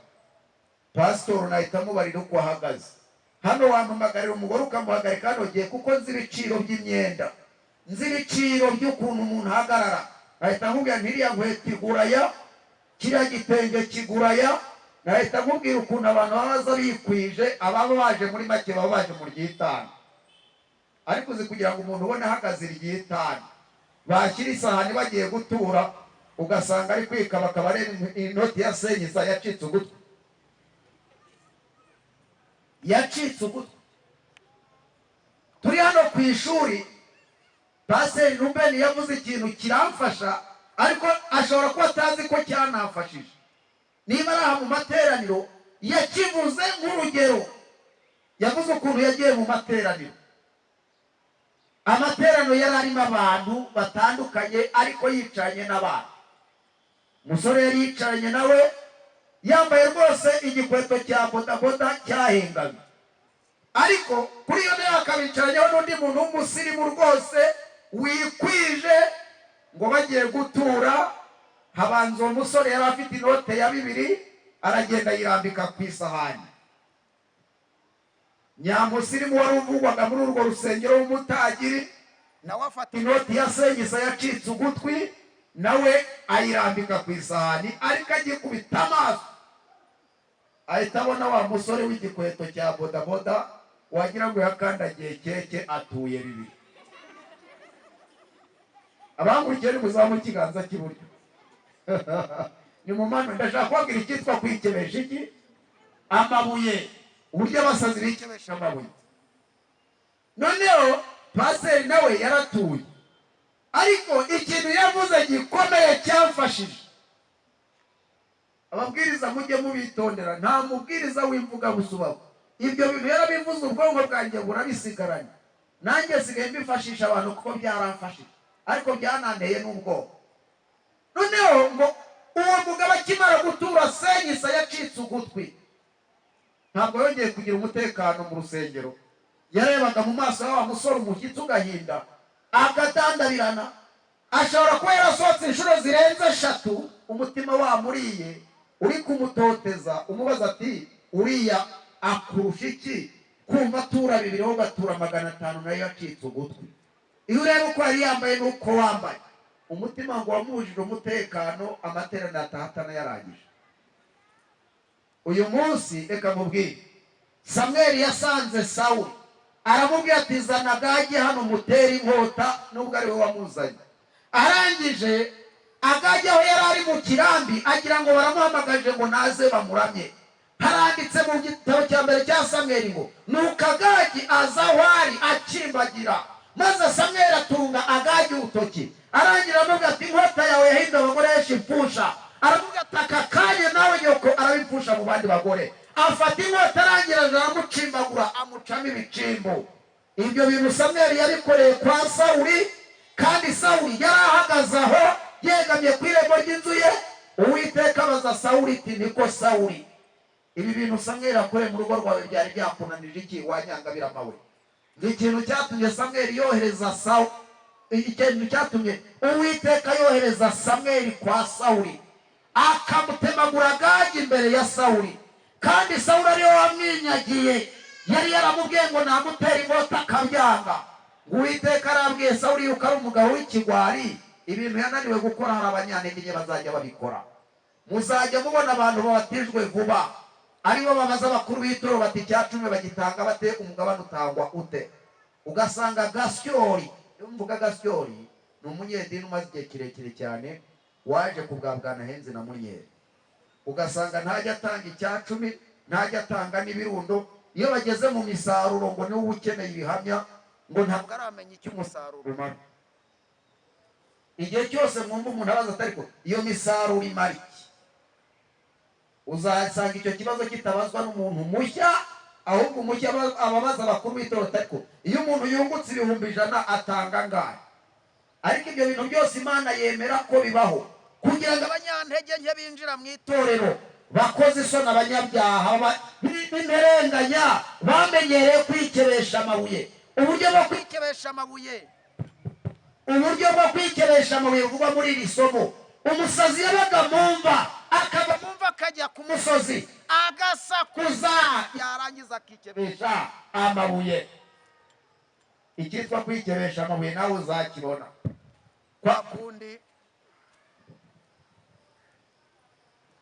Pastor nahita mubarira uko ahagaze. Hano wampamagarira umugore ukamuhagarika hano giye, kuko nzi ibiciro by'imyenda, nzi ibiciro by'ukuntu umuntu ahagarara. Nahita nkubwira ntiriya nkweto iguraya, kiriya gitenge kiguraya. Nahita nkubwira ukuntu abantu babaza bikwije, ababa baje muri make baba baje mu ry'itanu. Ariko uzi kugira ngo umuntu ubone ahagaze ry'itanu, bashyira isahani bagiye gutura, ugasanga ari kwikaba akaba ari inoti ya senyisa yacitse ugutwi. Turi hano ku ishuri, Pastor Ruben yavuze ikintu kiramfasha, ariko ashobora kuba atazi ko cyanafashije. Niba ari aha mu materaniro yakivuze nk'urugero, yavuze ukuntu yagiye mu materaniro. Amateraniro yari arimo abantu batandukanye, ariko yicaranye n'abantu. Umusore yari yicaranye nawe yambaye rwose igikweto cya bodaboda cyahengamye. ariko kuri iyo ntebe akabicaranyeho n'undi muntu w'umusirimu rwose wikwije ngo bagiye gutura. Habanza uwo musore yari afite inote ya 2 aragenda yirambika ku isahani. Nyamusirimu wari uvugwaga muri urwo rusengero w'umutagiri nawe afata inoti ya senyisa yacitse ugutwi nawe ayirambika ku isahani, ariko agikubita amaso ahita abona wa musore w'igikweto cya bodaboda wagira ngo yakandagiye keke atuye 2. Abangurikiye ni muzamu ikiganza cy'iburyo. Ni mu mano ndashaka kubabwira icyitwa kwikebesha iki amabuye, uburyo abasazi bikebesha amabuye. Noneho paseri nawe yaratuye, ariko ikintu yavuze gikomeye cyamfashije. Ababwiriza mujye mubitondera, nta mubwiriza w'imvuga busubaho. Ibyo bintu yarabivuze ubwonko bwanjye burabisigaranye, nanjye sigaye mbifashisha abantu kuko byaramfashije, ariko byananteye n'ubwoko. Noneho ngo uwo mugabo akimara gutura senyisa yacitse ugutwi, ntabwo yongeye kugira umutekano mu rusengero. Yarebaga mu maso y'awa musore umushyitsi ugahinda, agatandabirana. Ashobora kuba yarasohotse inshuro zirenze 3, umutima wamuriye uri kumutoteza, umubaza ati uriya akurusha iki kumva atura 2 wowe ugatura 500 nayo yacitse ugutwi. Iyo ureba uko yari yambaye n'uko wambaye, umutima ngo wamujije umutekano, amateraniro atahatana yarangije. Uyu munsi reka mubwire, Samweli yasanze Sawuli aramubwira ati zana Agagi hano mutera inkota, nubwo ari we wamuzanye. Arangije Agagi aho yari ari mu kirambi agira ngo baramuhamagaje ngo naze bamuramye. Haranditse mu gitabo cya mbere cya Samweli ngo nuko Agagi aza aho ari akimbagira, maze Samweli atunga Agagi urutoki. Arangira aramubwira ati inkota yawe yahinda abakoresha impfusha. Aramubwira ati aka kanya nawe nyoko arabipfusha mu bandi bagore. Afata inkota arangira aramucimbagura amucamo ibicimbo. Ibyo bintu Samweli yabikoreye kwa Sawuli, kandi Sawuli yari ahagaze aho yegamye ku irembo ry'inzu ye. Uwiteka abaza Sawuli ati niko Sawuli, ibi bintu Samweli akoreye mu rugo rwawe byari byakunanije iki wanyangabira amawe? Ikintu cyatumye Samweli yohereza Sawuli, ikintu cyatumye Uwiteka yohereza Samweli kwa Sawuli akamutemagura Agagi imbere ya Sawuli, kandi Sawuli ariyo wamwinyagiye. Yari yaramubwiye ngo namutera inkota akabyanga. Uwiteka arabwiye Sawuli yuko ari umugabo w'ikigwari, ibintu yananiwe gukora hari abanyantege bazajya babikora. Muzajya mubona abantu babatijwe vuba aribo babaza abakuru b'itoro bati icya10 bagitanga bate, umugabane utangwa ute? Ugasanga Gasyori, mvuga Gasyori ni umunyedini umaze igihe kirekire cyane waje kubwabwana henze na Munyeri. Ugasanga ntajya atanga icya10, ntajya atanga n'ibirundo. Iyo bageze mu misaruro ngo niwe ukeneye ibihamya, ngo ntabwo aramenya icyo umusaruro umara. Igihe cyose mwumva umuntu abaza atari ko iyo misaruro imara iki, uzasanga icyo kibazo kitabazwa n'umuntu mushya, ahubwo umushya ababaza abakuru b'itoro atari ko iyo umuntu yungutse 100 atanga angahe. Ariko ibyo bintu byose Imana yemera ko bibaho kugira ngo abanyantege nke binjira mu itorero, bakoze isoni, abanyabyaha b'imperenganya bamenyereye kwikebesha amabuye. Uburyo bwo kwikebesha amabuye, uburyo bwo kwikebesha amabuye vuba muri iri somo. Umusazi yabaga mumva, akaba mumva akajya ku musozi agasakuza, yarangiza akikebesha amabuye. Icyitwa kwikebesha amabuye nawe uzakibona kwa kundi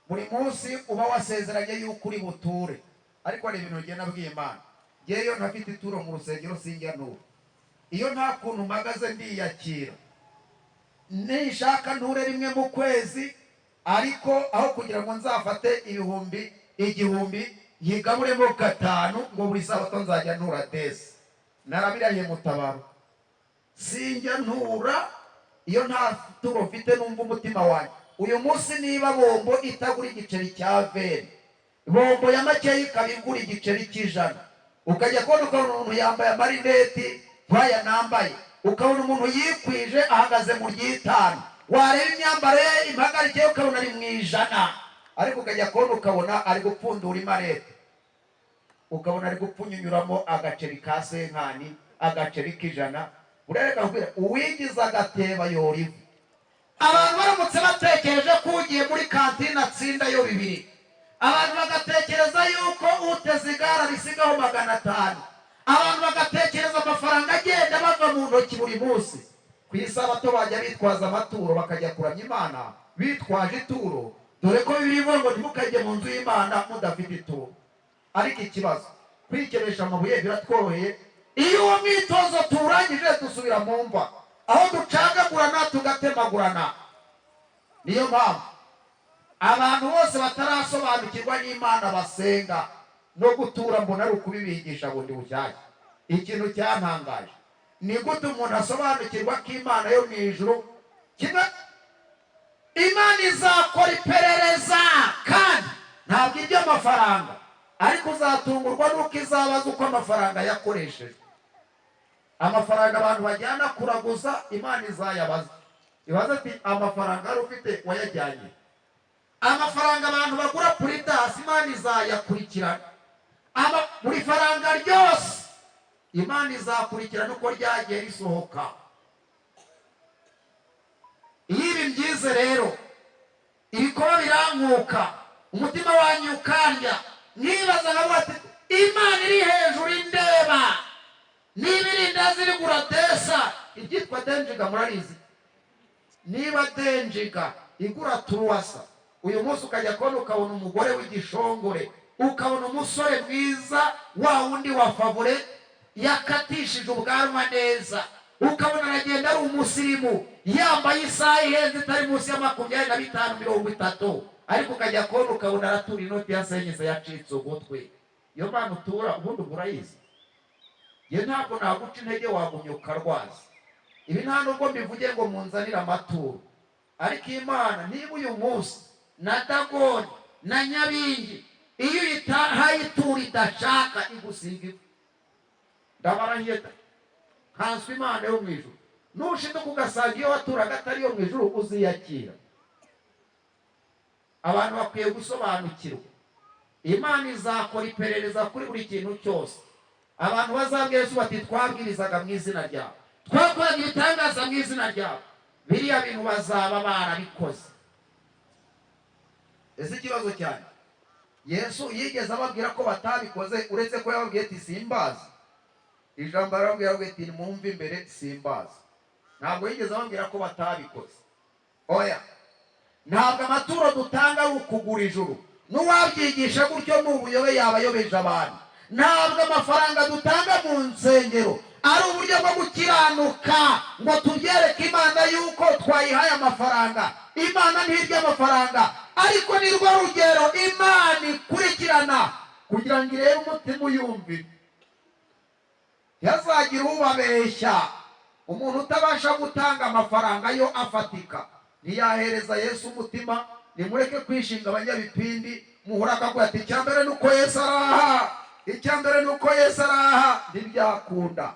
buri munsi uba wasezeranye yuko uri buture, ariko hari ibintu ugenda nabwiye Imana. Ngeyo ntafite ituro mu rusengero sinjya ntura. Iyo nta kuntu mpagaze ndiyakira, nishaka nture rimwe mu kwezi, ariko aho kugira ngo nzafate 1000 yigaburemo 5 ngo buri sabato nzajya ntura desi. Narabirahiye mutabaro sinjya ntura iyo nta turo mfite, numva umutima wanjye. Uyu munsi niba bombo itagura igiceri cya veri, bombo ya makeya ikabigura igiceri cy'100, ukajya kubona ukabona umuntu yambaye amarineti nk'aya nambaye, ukabona umuntu yikwije ahagaze mu ry'5, wareba imyambaro ye impagarike ukabona ari mu 100, ariko ukajya kubona ukabona ari gupfundura imarete. ukabona ari gupfunyunyuramo agaceri ka senkani, agaceri k'ijana. Urereka kubwira uwigize agateba yorivu. Abantu baramutse batekereje ko ugiye muri kantine atsinda yo 2, abantu bagatekereza yuko uteze igara risigaho 500, abantu bagatekereza amafaranga agenda bava mu ntoki buri munsi. Ku isabato bajya bitwaza amaturo bakajya kuramya Imana bitwaje ituro, dore ko bivuga ngo ntimukajye mu nzu y'Imana mudafite ituro. Ariko ikibazo kwikeresha amabuye biratworoheye. Iyo uwo mwitozo turangije dusubira mu mva, aho ducagagurana tugatemagurana. Niyo mpamvu abantu bose batarasobanukirwa n'Imana basenga no gutura mbona ari ukubibigisha bundi bushyashya. Ikintu cyantangaje ni gute umuntu asobanukirwa ko Imana yo mu ijuru kimwe Imana izakora iperereza kandi ntabwo iby'amafaranga, ariko uzatungurwa nuko izabaza uko amafaranga yakoresheje. Amafaranga abantu bajyana kuraguza Imana izayabaza, ibaza ati amafaranga ari ufite wayajyanye. Amafaranga abantu bagura Puritas Imana izayakurikirana. Buri faranga ryose Imana izakurikirana uko ryagiye risohoka. Iyo ibi byize rero ibikoba birankuka, umutima wanyu ukandya, nibaza nkavuga ati Imana iri hejuru indeba, nibirinda ziri guratesa. Ibyitwa denjiga murarizi? Niba denjiga igura turuwasa, uyu munsi ukajya kubona ukabona umugore w'igishongore, ukabona umusore mwiza wa wundi wa favore yakatishije ubwanwa neza, ukabona aragenda ari umusirimu yambaye isaha ihenze itari munsi ya 25-30, ariko ukajya kubona ukabona aratura inoti ya senyise yacitse ugutwi. Iyo Mana utura ubundi murayizi. Ye ntabwo naguca intege wagumye ukarwaza. Ibi nta nubwo mbivuge ngo munzanire amaturo, ariko Imana niba uyu munsi na Dagoni na Nyabingi iyo itahaye ituro idashaka igusiga ivu, ndabarahiye nkanswe Imana yo mu ijuru. Nushinduka ugasanga iyo waturaga atari yo mu ijuru uziyakira. Abantu bakwiye gusobanukirwa Imana izakora iperereza kuri buri kintu cyose. Abantu bazabwira Yesu bati twabwirizaga mu izina ryawe, twakoraga ibitangaza mu izina ryawe, biriya bintu bazaba barabikoze. Ese ikibazo cyane Yesu yigeze ababwira ko batabikoze, uretse ko yababwiye ati simbazi. Ijambo arababwira ati nimumve imbere simbazi. Ntabwo yigeze ababwira ko batabikoze. Oya, ntabwo amaturo dutanga ari ukugura ijuru. N'uwabyigisha gutyo n'ubuyobe yaba ayobeje abantu. Ntabwo amafaranga dutanga mu nsengero ari uburyo bwo gukiranuka ngo tubyereke Imana yuko twayihaye amafaranga. Imana ntirya amafaranga, ariko ni rwo rugero Imana ikurikirana kugira ngo irebe umutima uyumve. Yazagira ubabeshya. Umuntu utabasha gutanga amafaranga yo afatika ntiyahereza Yesu umutima. Nimureke kwishinga abanyabipindi muhura akavuga ati icyambere nuko Yesu araha, icyambere nuko Yesu araha. Ntibyakunda.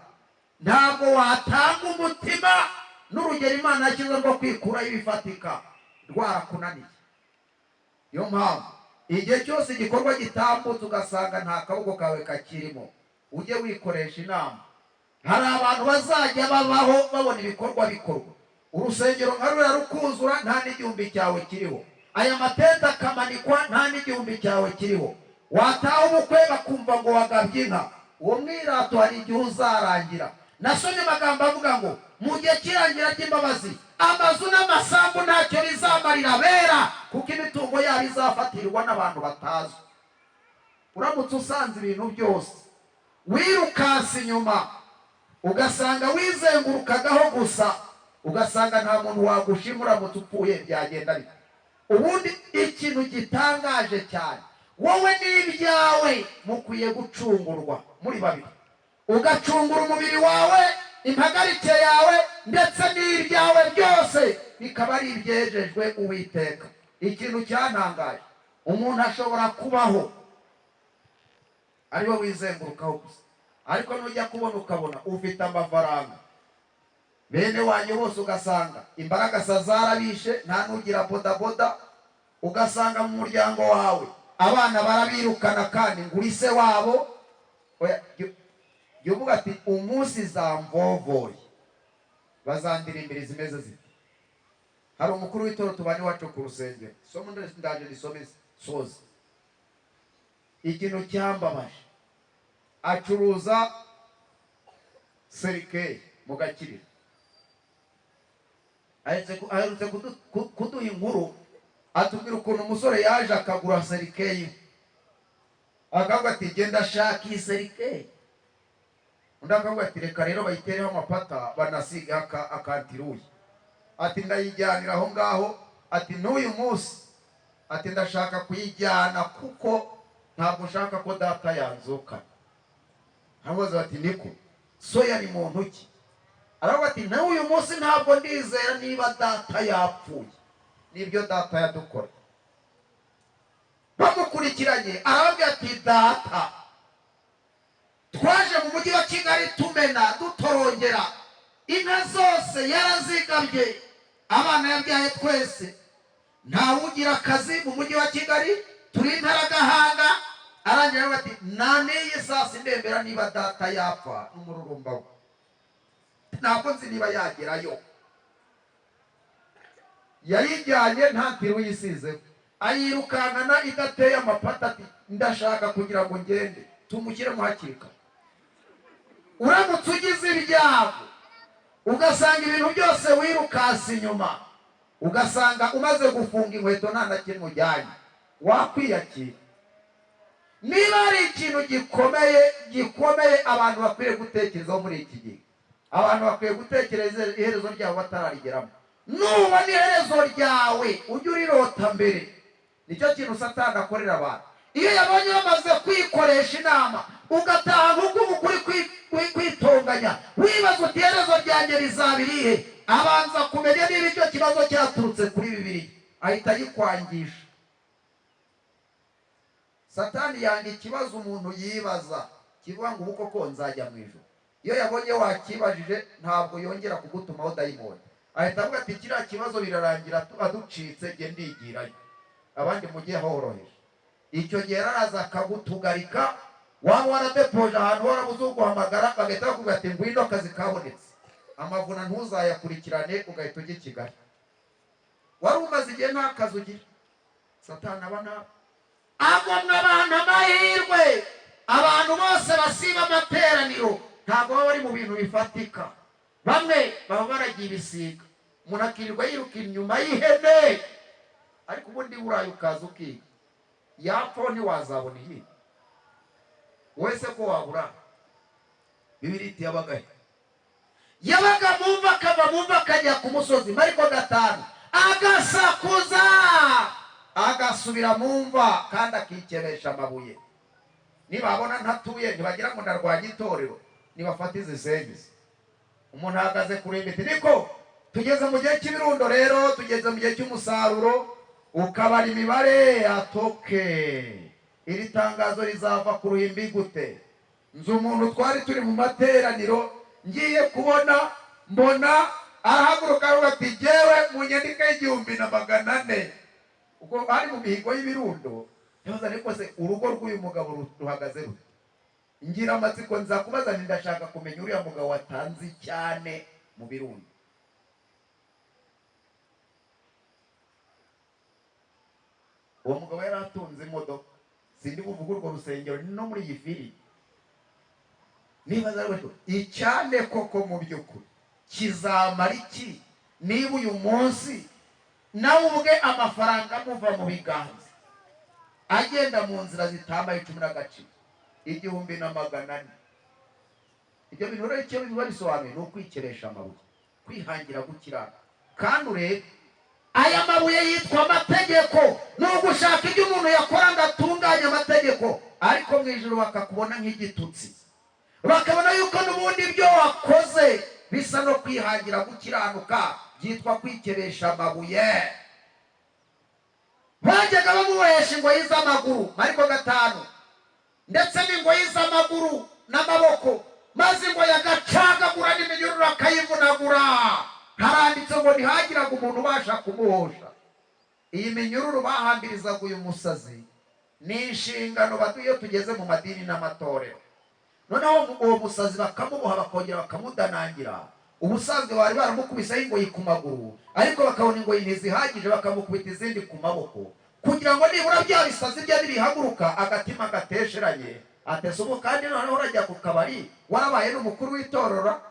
Ntabwo watanga umutima n'urugero Imana yashyize rwo kwikuraho ibifatika rwarakunaniye. Niyo mpamvu igihe cyose igikorwa gitambutse ugasanga nta kaboko kawe kakirimo, ujye wikoresha inama. Hari abantu bazajya babaho babona ibikorwa bikorwa. Urusengero nka ruriya rukuzura nta n'igihumbi cyawe kiriho. Aya matente akamanikwa nta n'igihumbi cyawe kiriho. Wataha ubukwe bakumva ngo wagabye inka, uwo mwirato hari igihe uzarangira. Nasomye amagambo avuga ngo mu gihe kirangira cy'imbabazi amazu n'amasambu ntacyo bizamarira bera, kuko imitungo yabo izafatirwa n'abantu batazi. Uramutse usanze ibintu byose wirukanse inyuma, ugasanga wizengurukagaho gusa, ugasanga nta muntu wagushima, uramutse upfuye byagenda bite? Ubundi ikintu gitangaje cyane, wowe n'ibyawe mukwiye gucungurwa muri babiri. Ugacungura umubiri wawe, impagarike yawe, ndetse n'ibyawe byose bikaba ari ibyejejwe Uwiteka. Ikintu cyantangaje, umuntu ashobora kubaho ariwe wizengurukaho gusa, ariko nujya kubona ukabona ufite amafaranga, bene wanyu bose ugasanga imbaraga zarabishe, nta nugira bodaboda. Ugasanga mu muryango wawe abana barabirukana kandi nguri se wabo, oya yuvuga ati umunsi zamvovoye bazandirimbira zimeze ziti. Hari umukuru w'itoro tubani wacu ku rusengero, somo ndaje nisome soza. Ikintu cyambabaje, acuruza serike mu Gakiriro. Aherutse kuduha inkuru, atubwira ukuntu umusore yaje akagura serike, akavuga ati genda shaka iyi serike. Undi akavuga ati reka rero bayitereho amapata banasiga akantiruye. Ati ndayijyanira aho ngaho, ati n'uyu munsi ati ndashaka kuyijyana kuko ntabwo ushaka ko data yanzuka. Habaza bati niko so yari muntu ki? Aravuga ati nawe uyu munsi ntabwo ndizera niba data yapfuye. Nibyo data yadukora. Bamukurikiranye arababwira ati data twaje mu mujyi wa Kigali tumena dutorongera, inka zose yarazigabye, abana yabyaye twese, ntawugira akazi mu mujyi wa Kigali, turi intaragahanga. Arangira ati naneye sasi ndembera niba data yapfa n'umururumba we, ntabwo nzi niba yagerayo. Yayijyanye nta ntiro yisize, ayirukankana idateye amapata. Ati ndashaka kugira ngo ngende tumushyire mu hakika. Uramutse ugize ibyago ugasanga ibintu byose wirukasi inyuma, ugasanga umaze gufunga inkweto nta na kimwe ujyanye, wakwiyakira. Niba ari ikintu gikomeye abantu bakwiye gutekerezaho muri iki gihe, abantu bakwiye gutekereza iherezo ryabo batararigeramo. Nubona iherezo ryawe ujye urirota mbere. Nicyo kintu Satani akorera abantu. Iyo yabonye bamaze kwikoresha inama, ugataha nk'uko kuri kwitonganya, wibaza uti iherezo ryanjye rizabirihe, abanza kumenya niba icyo kibazo cyaturutse kuri Bibiliya, ahita yikwangisha. Satani yanga ikibazo umuntu yibaza, kivuga ngo ubu koko nzajya mu ijuru. Iyo yabonye wakibajije ntabwo yongera kugutumaho dayimoni, ahita avuga ati kiriya kibazo birarangira aducitse, nge ndigirayo, abandi mujye horoheje. Icyo gihe araza akagutugarika, waba waradepoje ahantu warabuze uguhamagara, bagahita bakubwira ati ngwino akazi kabonetse, amavuna ntuzayakurikirane, ugahita ujya i Kigali. Wari umaze igihe nta kazi ugira. Satani abana agomwa abantu amahirwe. Abantu bose basiba amateraniro ntabwo baba bari mu bintu bifatika. Bamwe baba baragiye ibisiga, umuntu akirirwa yiruka inyuma y'ihene, ariko ubundi burayi ukaza ukiga yapfa ntiwazabona iyi wese ko wabura. Bibiliya iti yabaga mumva akava mumva akajya ku musozi Mariko 5, agasakuza agasubira mumva kandi akikebesha amabuye. Nibabona ntatuye ntibagira ngo ndarwanya itorero, nibafata izi sengizi. Umuntu ahagaze kuri imiti, niko tugeze mu gihe cy'ibirundo rero, tugeze mu gihe cy'umusaruro, ukabara imibare atoke. Iri tangazo rizava ku ruhimbi gute? Nzi umuntu twari turi mu materaniro, ngiye kubona mbona arahaguruka avuga ati jyewe mu nyandiko y'1,400. Uko ari mu mihigo y'ibirundo, yavuze ariko se urugo rw'uyu mugabo ruhagaze rute? Ngira amatsiko nzakubaza, ndashaka kumenya uriya mugabo watanze cyane mu birundo. Uwo mugabo yari atunze imodoka, sindi buvuga urwo rusengero no muri iyi fili. Nibaza rero icyane koko mu by'ukuri kizamara iki niba uyu munsi nawe ubwe amafaranga amuva mu biganza, agenda mu nzira zitambaye 10 n'agaciro 1,400. Ibyo bintu rero icyo biba bisobanuye ni ukwikeresha amabuye, kwihangira gukirana. Kandi urebe aya mabuye yitwa amategeko, ni ugushaka ibyo umuntu yakora ngo atunganye amategeko, ariko mu ijuru bakakubona nk'igitutsi, bakabona yuko n'ubundi ibyo wakoze bisa no kwihangira gukiranuka, byitwa kwikeresha amabuye. Bajyaga bamubohesha ingoyi z'amaguru Mariko 5, ndetse n'ingoyi z'amaguru n'amaboko, maze ingoyi agacagagura n'iminyururu akayivunagura. Haranditse ngo ntihagiraga umuntu ubasha kumuhosha. Iyi minyururu bahambirizaga uyu musazi ni inshingano baduye tugeze mu madini n'amatorero. noneho uwo musazi bakamuboha bakongera bakamudanangira. Ubusanzwe bari baramukubisaho ingoyi ku maguru, ariko bakabona ingoyi ntizihagije bakamukubita izindi ku maboko, kugira ngo nibura bya bisazi bye nibihaguruka agatima gatesheranye. Atese ubu kandi noneho urajya ku kabari warabaye n'umukuru w'itorero.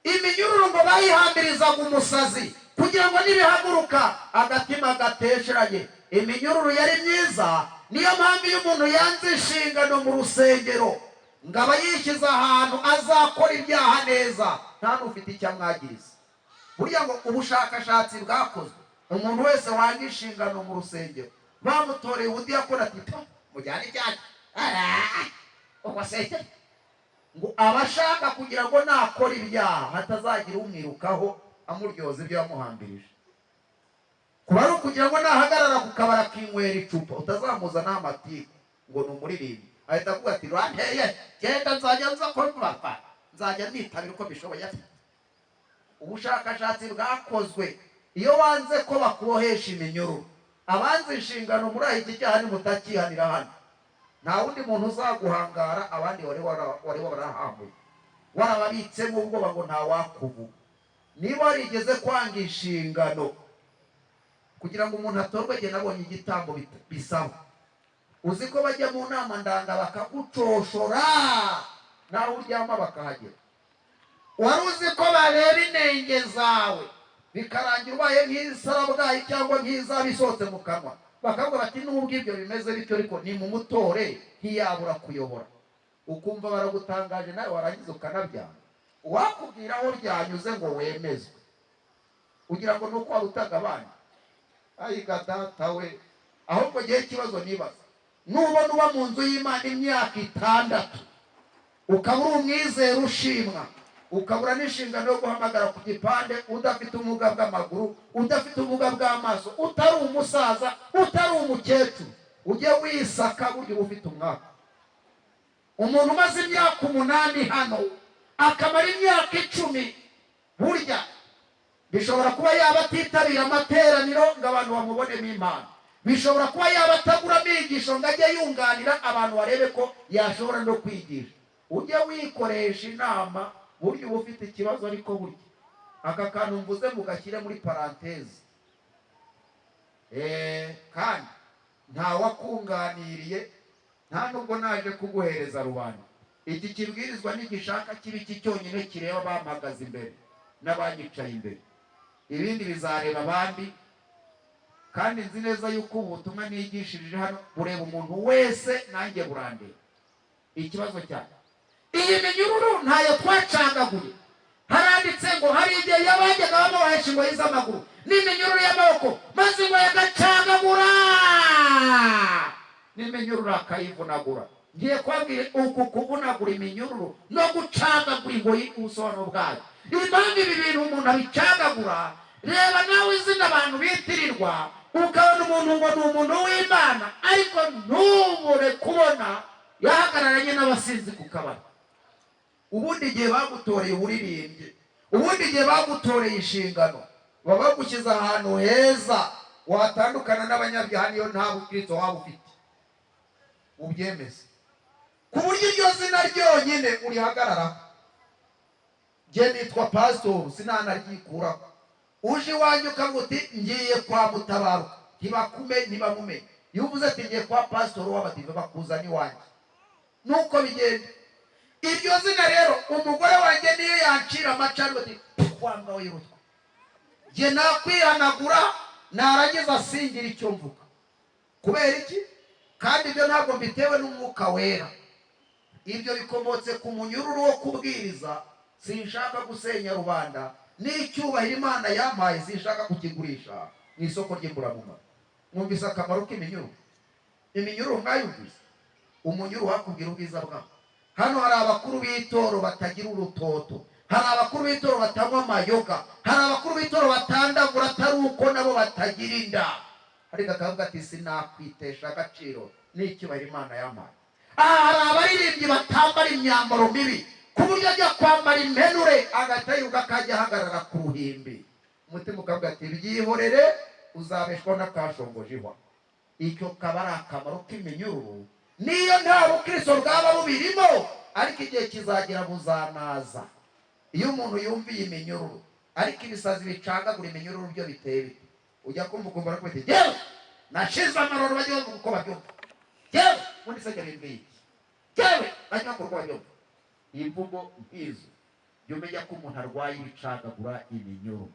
Iminyururu ngo bayihambirizaga umusazi kugira ngo nibihaguruka agatima gatesheranye. Iminyururu yari myiza, niyo mpamvu iyo umuntu yanze inshingano mu rusengero ngo aba yishyize ahantu azakora ibyaha neza, nta n'ufite icyo amwagiriza. Burya ngo ubushakashatsi bwakozwe, umuntu wese wanga inshingano mu rusengero bamutoreye ubudiyakoni ati mujyane icyaha ubwo sete, ngo abashaka kugira ngo nakora ibyaha hatazagira umwirukaho amuryoza ibyo yamuhambirije. Kuba ari ukugira ngo nahagarara ku kabara akinywera icupa utazamuza n'amatiku ngo ni umuririmbi, ahita avuga ati rwanteye genda nzajya nza korwapa nzajya nitabira uko bishoboye. Ubushakashatsi bwakozwe, iyo wanze ko bakubohesha iminyururu, abanze inshingano muri iki cyaha nimutakihanira hano, nta wundi muntu uzaguhangara. Abandi wari warahambuye warababitsemo ubwoba ngo nta wakuvuga. Niba warigeze kwanga inshingano kugira ngo umuntu atorwe, jye nabonye igitambo bisaba. Uzi ko bajya mu nama ndanga bakagucoshora nawe uryama bakahagera. Wari uzi ko bareba inenge zawe bikarangira ubaye nk'isarabwayi cyangwa nk'izaba isohotse mu kanwa, bakavuga bati nubwo ibyo bimeze bityo ariko ni mu mutore ntiyabura kuyobora. Ukumva baragutangaje nawe warangiza ukanabyanga. Uwakubwira aho ryanyuze ngo wemezwe ugira ngo nuko warutaga abandi. Ayiga data we, ahubwo gihe ikibazo nibaza, nubona uba mu nzu y'Imana imyaka 6 ukaba uri umwizera ushimwa, ukabura n'inshingano yo guhamagara ku gipande, udafite ubumuga bw'amaguru, udafite ubumuga bw'amaso, utari umusaza, utari umukecuru, ujye wisaka burya ufite umwaka. Umuntu umaze imyaka 8 hano akamara imyaka 10, burya bishobora kuba yaba atitabira amateraniro ngo abantu bamubonemo Imana, bishobora kuba yaba atagura amigisho ngo ajye yunganira abantu barebe ko yashobora no kwigisha. Ujye wikoresha inama, burya uba ufite ikibazo. Ariko burya aka kantu mvuze mugashyire muri paranteze, kandi nta wakunganiriye, nta nubwo naje kuguhereza rubanda. Iki kibwirizwa nigishaka kibi iki cyonyine kireba bampagaze imbere n'abanyicaye imbere, ibindi bizareba abandi. Kandi nzi neza yuko ubutumwa nigishirije hano bureba umuntu wese, nanjye burandeba. Ikibazo cyane iyi minyururu ntayo twacagaguye. Haranditse ngo hari igihe yabajyaga bamubohesha ingoyi z'amaguru n'iminyururu y'amaboko, maze ngo yagacagagura n'iminyururu akayivunagura. Ngiye kwabwira uku kuvunagura iminyururu no gucagagura ingoyi ubusobanuro bwayo. Impamvu ibi bintu umuntu abicagagura, reba nawe izina abantu bitirirwa ukabona umuntu ngo ni umuntu w'Imana, ariko ntubure kubona yahagararanye n'abasinzi ku kabari. Ubundi igihe bagutoreye uburirimbye, ubundi igihe bagutoreye inshingano, baba bagushyize ahantu heza watandukana n'abanyabyaha niyo nta bukristo waba ufite, ubyemeze ku buryo iryo zina ryonyine urihagararaho. Jye nitwa pastor, sinanaryikuraho. Uje iwanjye ukavuga uti ngiye kwa Mutabaruka, ntibamumenye. Iyo uvuze ati ngiye kwa pastor w'abadive bakuzana iwanjye, nuko bigenda. Iryo zina rero umugore wanjye niyo yancira amacaro ati kwanga wirutwa, jye nakwihanagura narangiza asingira icyo mvuga. Kubera iki? Kandi ibyo ntabwo mbitewe n'umwuka wera, ibyo bikomotse ku munyururu wo kubwiriza. Sinshaka gusenya rubanda, n'icyubahiro Imana yampaye sinshaka kukigurisha mu isoko ry'imburamumaro. Mwumvise akamaro k'iminyururu? Iminyururu mwayumvise? Umunyururu wakubwira ubwiza bwawe. Hano hari abakuru b'itoro batagira urutoto, hari abakuru b'itoro batanywa amayoga, hari abakuru b'itoro batandagura atari uko nabo batagira inda. Ariko akavuga ati sinakwitesha agaciro n'icyubahiro Imana yampaye. Hari abaririmbyi batambara imyambaro mibi ku buryo ajya kwambara impenure agatayuka akajya ahagarara ku ruhimbi. Umutima ukavuga ati byihorere uzabeshwa n'akashongojeho. Icyo kaba ari akamaro k'iminyururu. Niyo nta bukristo bwaba bubirimo, ariko igihe kizagera buzanaza. Iyo umuntu yumviye iminyururu ariko ibisazi bicagagura iminyururu byo biteye bite, ujya kumva ukumva arakwete yewe nashize amaroro bagiye bavuga uko babyumva, yewe ubundi se byabimbiye yewe bajya bakora uko babyumva. Imvugo nk'izo jya umenya ko umuntu arwaye ibicagagura iminyururu.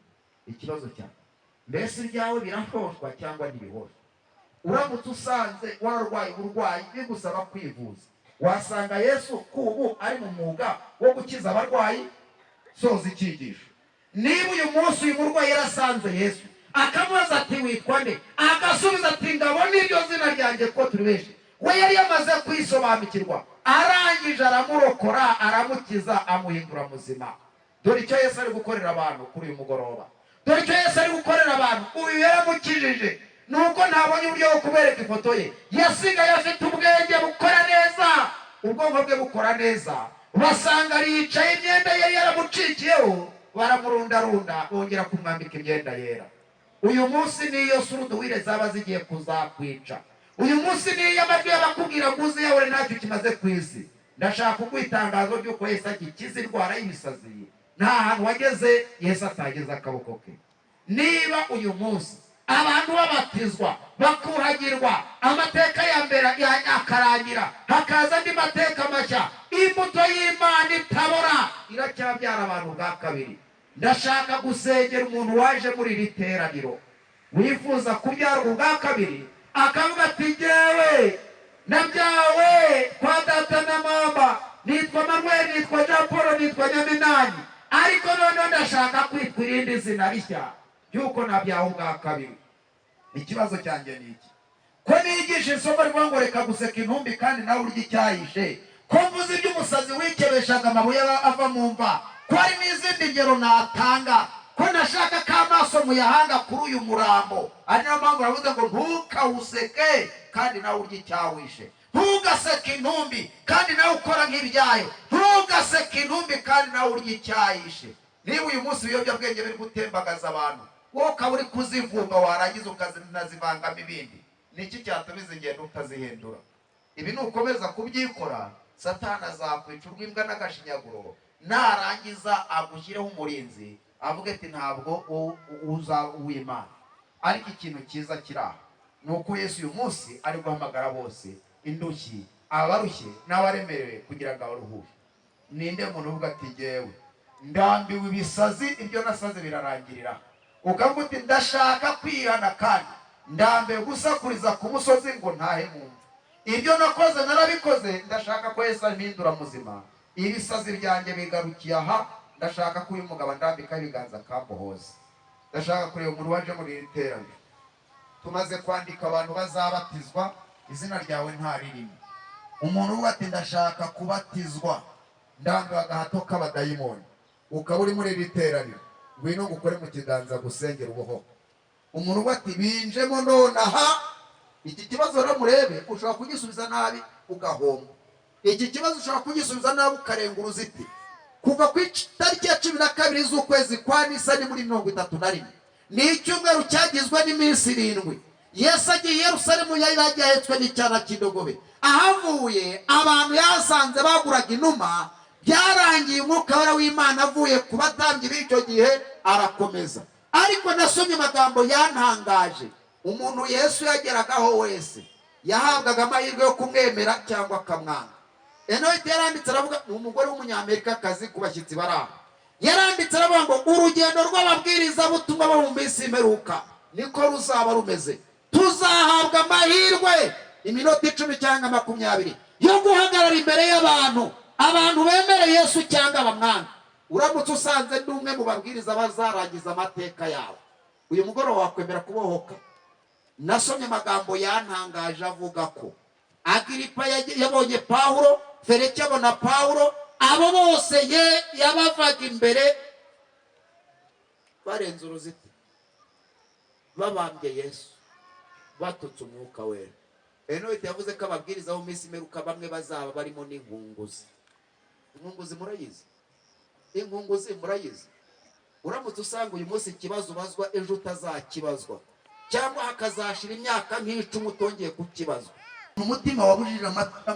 Ikibazo cyane mbese ibyawe birahoshwa cyangwa ntibihoshwa? Uramutse usanze wararwaye uburwayi bigusaba kwivuza, wasanga Yesu kubu ari mu mwuga wo gukiza abarwayi. Soza icyigisho. Niba uyu munsi uyu murwayi yarasanze Yesu akamubaza ati witwa nde, agasubiza ati ngabo n'iryo zina ryanjye ko turi benshi, we yari yamaze kwisobanukirwa, arangije aramurokora, aramukiza, amuhindura muzima. Dore icyo Yesu ari gukorera abantu kuri uyu mugoroba. Dore icyo Yesu ari gukorera abantu. Uyu yaramukijije, nuko ntabonye uburyo bwo kubereka ifoto ye. Yasigaye afite ubwenge bukora neza, ubwonko bwe bukora neza. Basanga yicaye, imyenda ye yaramucikiyeho, baramurundarunda, bongera kumwambika imyenda yera. Uyu munsi niyo suruduwire zaba zigiye kuzakwica. Uyu munsi niyo amajwi y'abakubwira ngo uze yawe ntacyo kimaze ku isi. Ndashaka kuguha itangazo ry'uko Yesu agikiza indwara y'imisazi. Nta hantu wageze Yesu atageze akaboko ke. Niba uyu munsi abantu babatizwa bakuhagirwa, amateka ya mbere akarangira, hakaza andi mateka mashya, imbuto y'Imana itabora iracyabyara abantu bwa kabiri. Ndashaka gusengera umuntu waje muri iri teraniro wifuza kubyara ubwa kabiri, akavuga ati jyewe nabyawe kwa data na mama, nitwa Manuel, nitwa Jean Paul, nitwa Nyaminani, ariko noneho ndashaka kwitwa irindi zina rishya yuko nabyawe ubwa kabiri. Ikibazo cyanjye ni iki? Ko nigisha isomo rivuga ngo reka guseka intumbi kandi nawe urya icyayishe, ko mvuze iby'umusazi wikebeshaga amabuye ava mu mva, ko hari n'izindi ngero natanga, ko nashaka ko amaso muyahanga kuri uyu murambo. Ari nayo mpamvu uravuze ngo ntukawuseke kandi nawe urya icyawishe. Ntugaseke intumbi kandi nawe ukora nk'ibyayo. Ntugaseke intumbi kandi nawe urya icyayishe. Niba uyu munsi ibiyobyabwenge biri gutembagaza abantu, wowe ukaba uri kuzivumba, warangiza ukanazivangamo ibindi, ni iki cyatuma izi ngendo utazihindura? Ibi nukomeza kubyikora, Satani azakwica urw'imbwa n'agashinyaguro, narangiza agushyireho umurinzi, avuga ati ntabwo uza uw'Imana. Ariko ikintu cyiza kiri aha ni uko Yesu uyu munsi ari guhamagara bose, indushyi, abarushye n'abaremerewe, kugira ngo abaruhure. Ninde muntu uvuga ati jyewe ndambiwe ibisazi, ibyo nasaze birarangirira, ukavuga uti ndashaka kwihana kandi ndambiwe gusakuriza ku musozi ngo ntahe mwumva, ibyo nakoze narabikoze, ndashaka ko Yesu ampindura muzima. Ibisazi byanjye bigarukiye aha, ndashaka ko uyu mugabo ndambika ibiganza akambohoza. Ndashaka kureba umuntu waje muri iri teraniro. Tumaze kwandika abantu bazabatizwa, izina ryawe ntaririmo. Umuntu uvuga ati ndashaka kubatizwa, ndambiwe agahato k'abadayimoni, ukaba uri muri iri teraniro, ngwino gukore mu kiganza gusengera ubuho. Umuntu uvuga ati binjemo nonaha. Iki kibazo rero murebe, ushobora kugisubiza nabi ugahomba. Iki kibazo ushobora kugisubiza nabi ukarenga uruziti. Kuva ku itariki ya 12 z'ukwezi kwa Nisani muri 31, ni icyumweru cyagizwe n'iminsi 7. Yesu agiye i Yerusalemu, yari ahetswe n'icyana cy'indogobe. Ahavuye abantu yasanze baguraga inuma, byarangiye umwuka wera w'Imana avuye ku batambyi b'icyo gihe arakomeza. Ariko nasomye amagambo yantangaje. Umuntu Yesu yageragaho wese yahabwaga amahirwe yo kumwemera cyangwa akamwanga. Enoite yaranditse aravuga, ni umugore w'umunyamerikakazi ku bashyitsi bari aho, yaranditse aravuga ngo urugendo rw'ababwiriza butumwa bo mu minsi imperuka niko ruzaba rumeze. Tuzahabwa amahirwe iminota 10 cyangwa 20 yo guhagarara imbere y'abantu, abantu bemere Yesu cyangwa bamwanga. Uramutse usanze ndi umwe mu babwiriza bazarangiza amateka yawe, uyu mugoroba wakwemera kubohoka? Nasomye amagambo yantangaje avuga ko Agiripa yabonye Pawulo, Feliki abona Pawulo, abo bose yabavaga imbere barenze uruziti, babambye Yesu, batutse umwuka wera. Enoite yavuze ko ababwiriza mu minsi imperuka bamwe bazaba barimo n'inkunguzi. Inkunguzi murayizi? Inkunguzi murayizi? Uramutse usanga uyu munsi ikibazo ubazwa, ejo utazakibazwa, cyangwa hakazashira imyaka nk'icumi utongeye kukibazwa. Umutima wabujije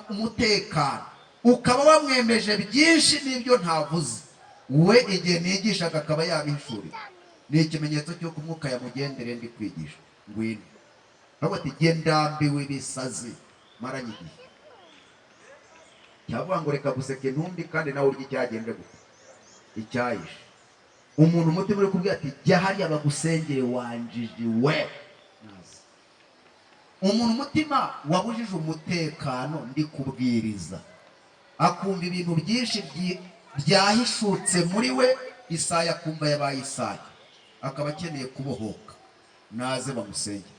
umutekano, ukaba wamwemeje byinshi n'ibyo ntavuze, we igihe nigishaga akaba yabihishurira. Ni ikimenyetso cy'uko umwuka yamugendere ndi kwigisha. Ngwino ahubwo ati jye ndambiwe ibisazi maranye igihe. Cyavuga ngo reka guseke ntumbi kandi nawe urya icyagende gute icyayishe. Umuntu umutima uri kubwira ati jya hariya bagusengere wanjiji we. Umuntu umutima wabujije umutekano ndi kubwiriza, akumva ibintu byinshi byahishutse muri we, Isaya akumva yabaye Isaya, akaba akeneye kubohoka. Naze bamusenge.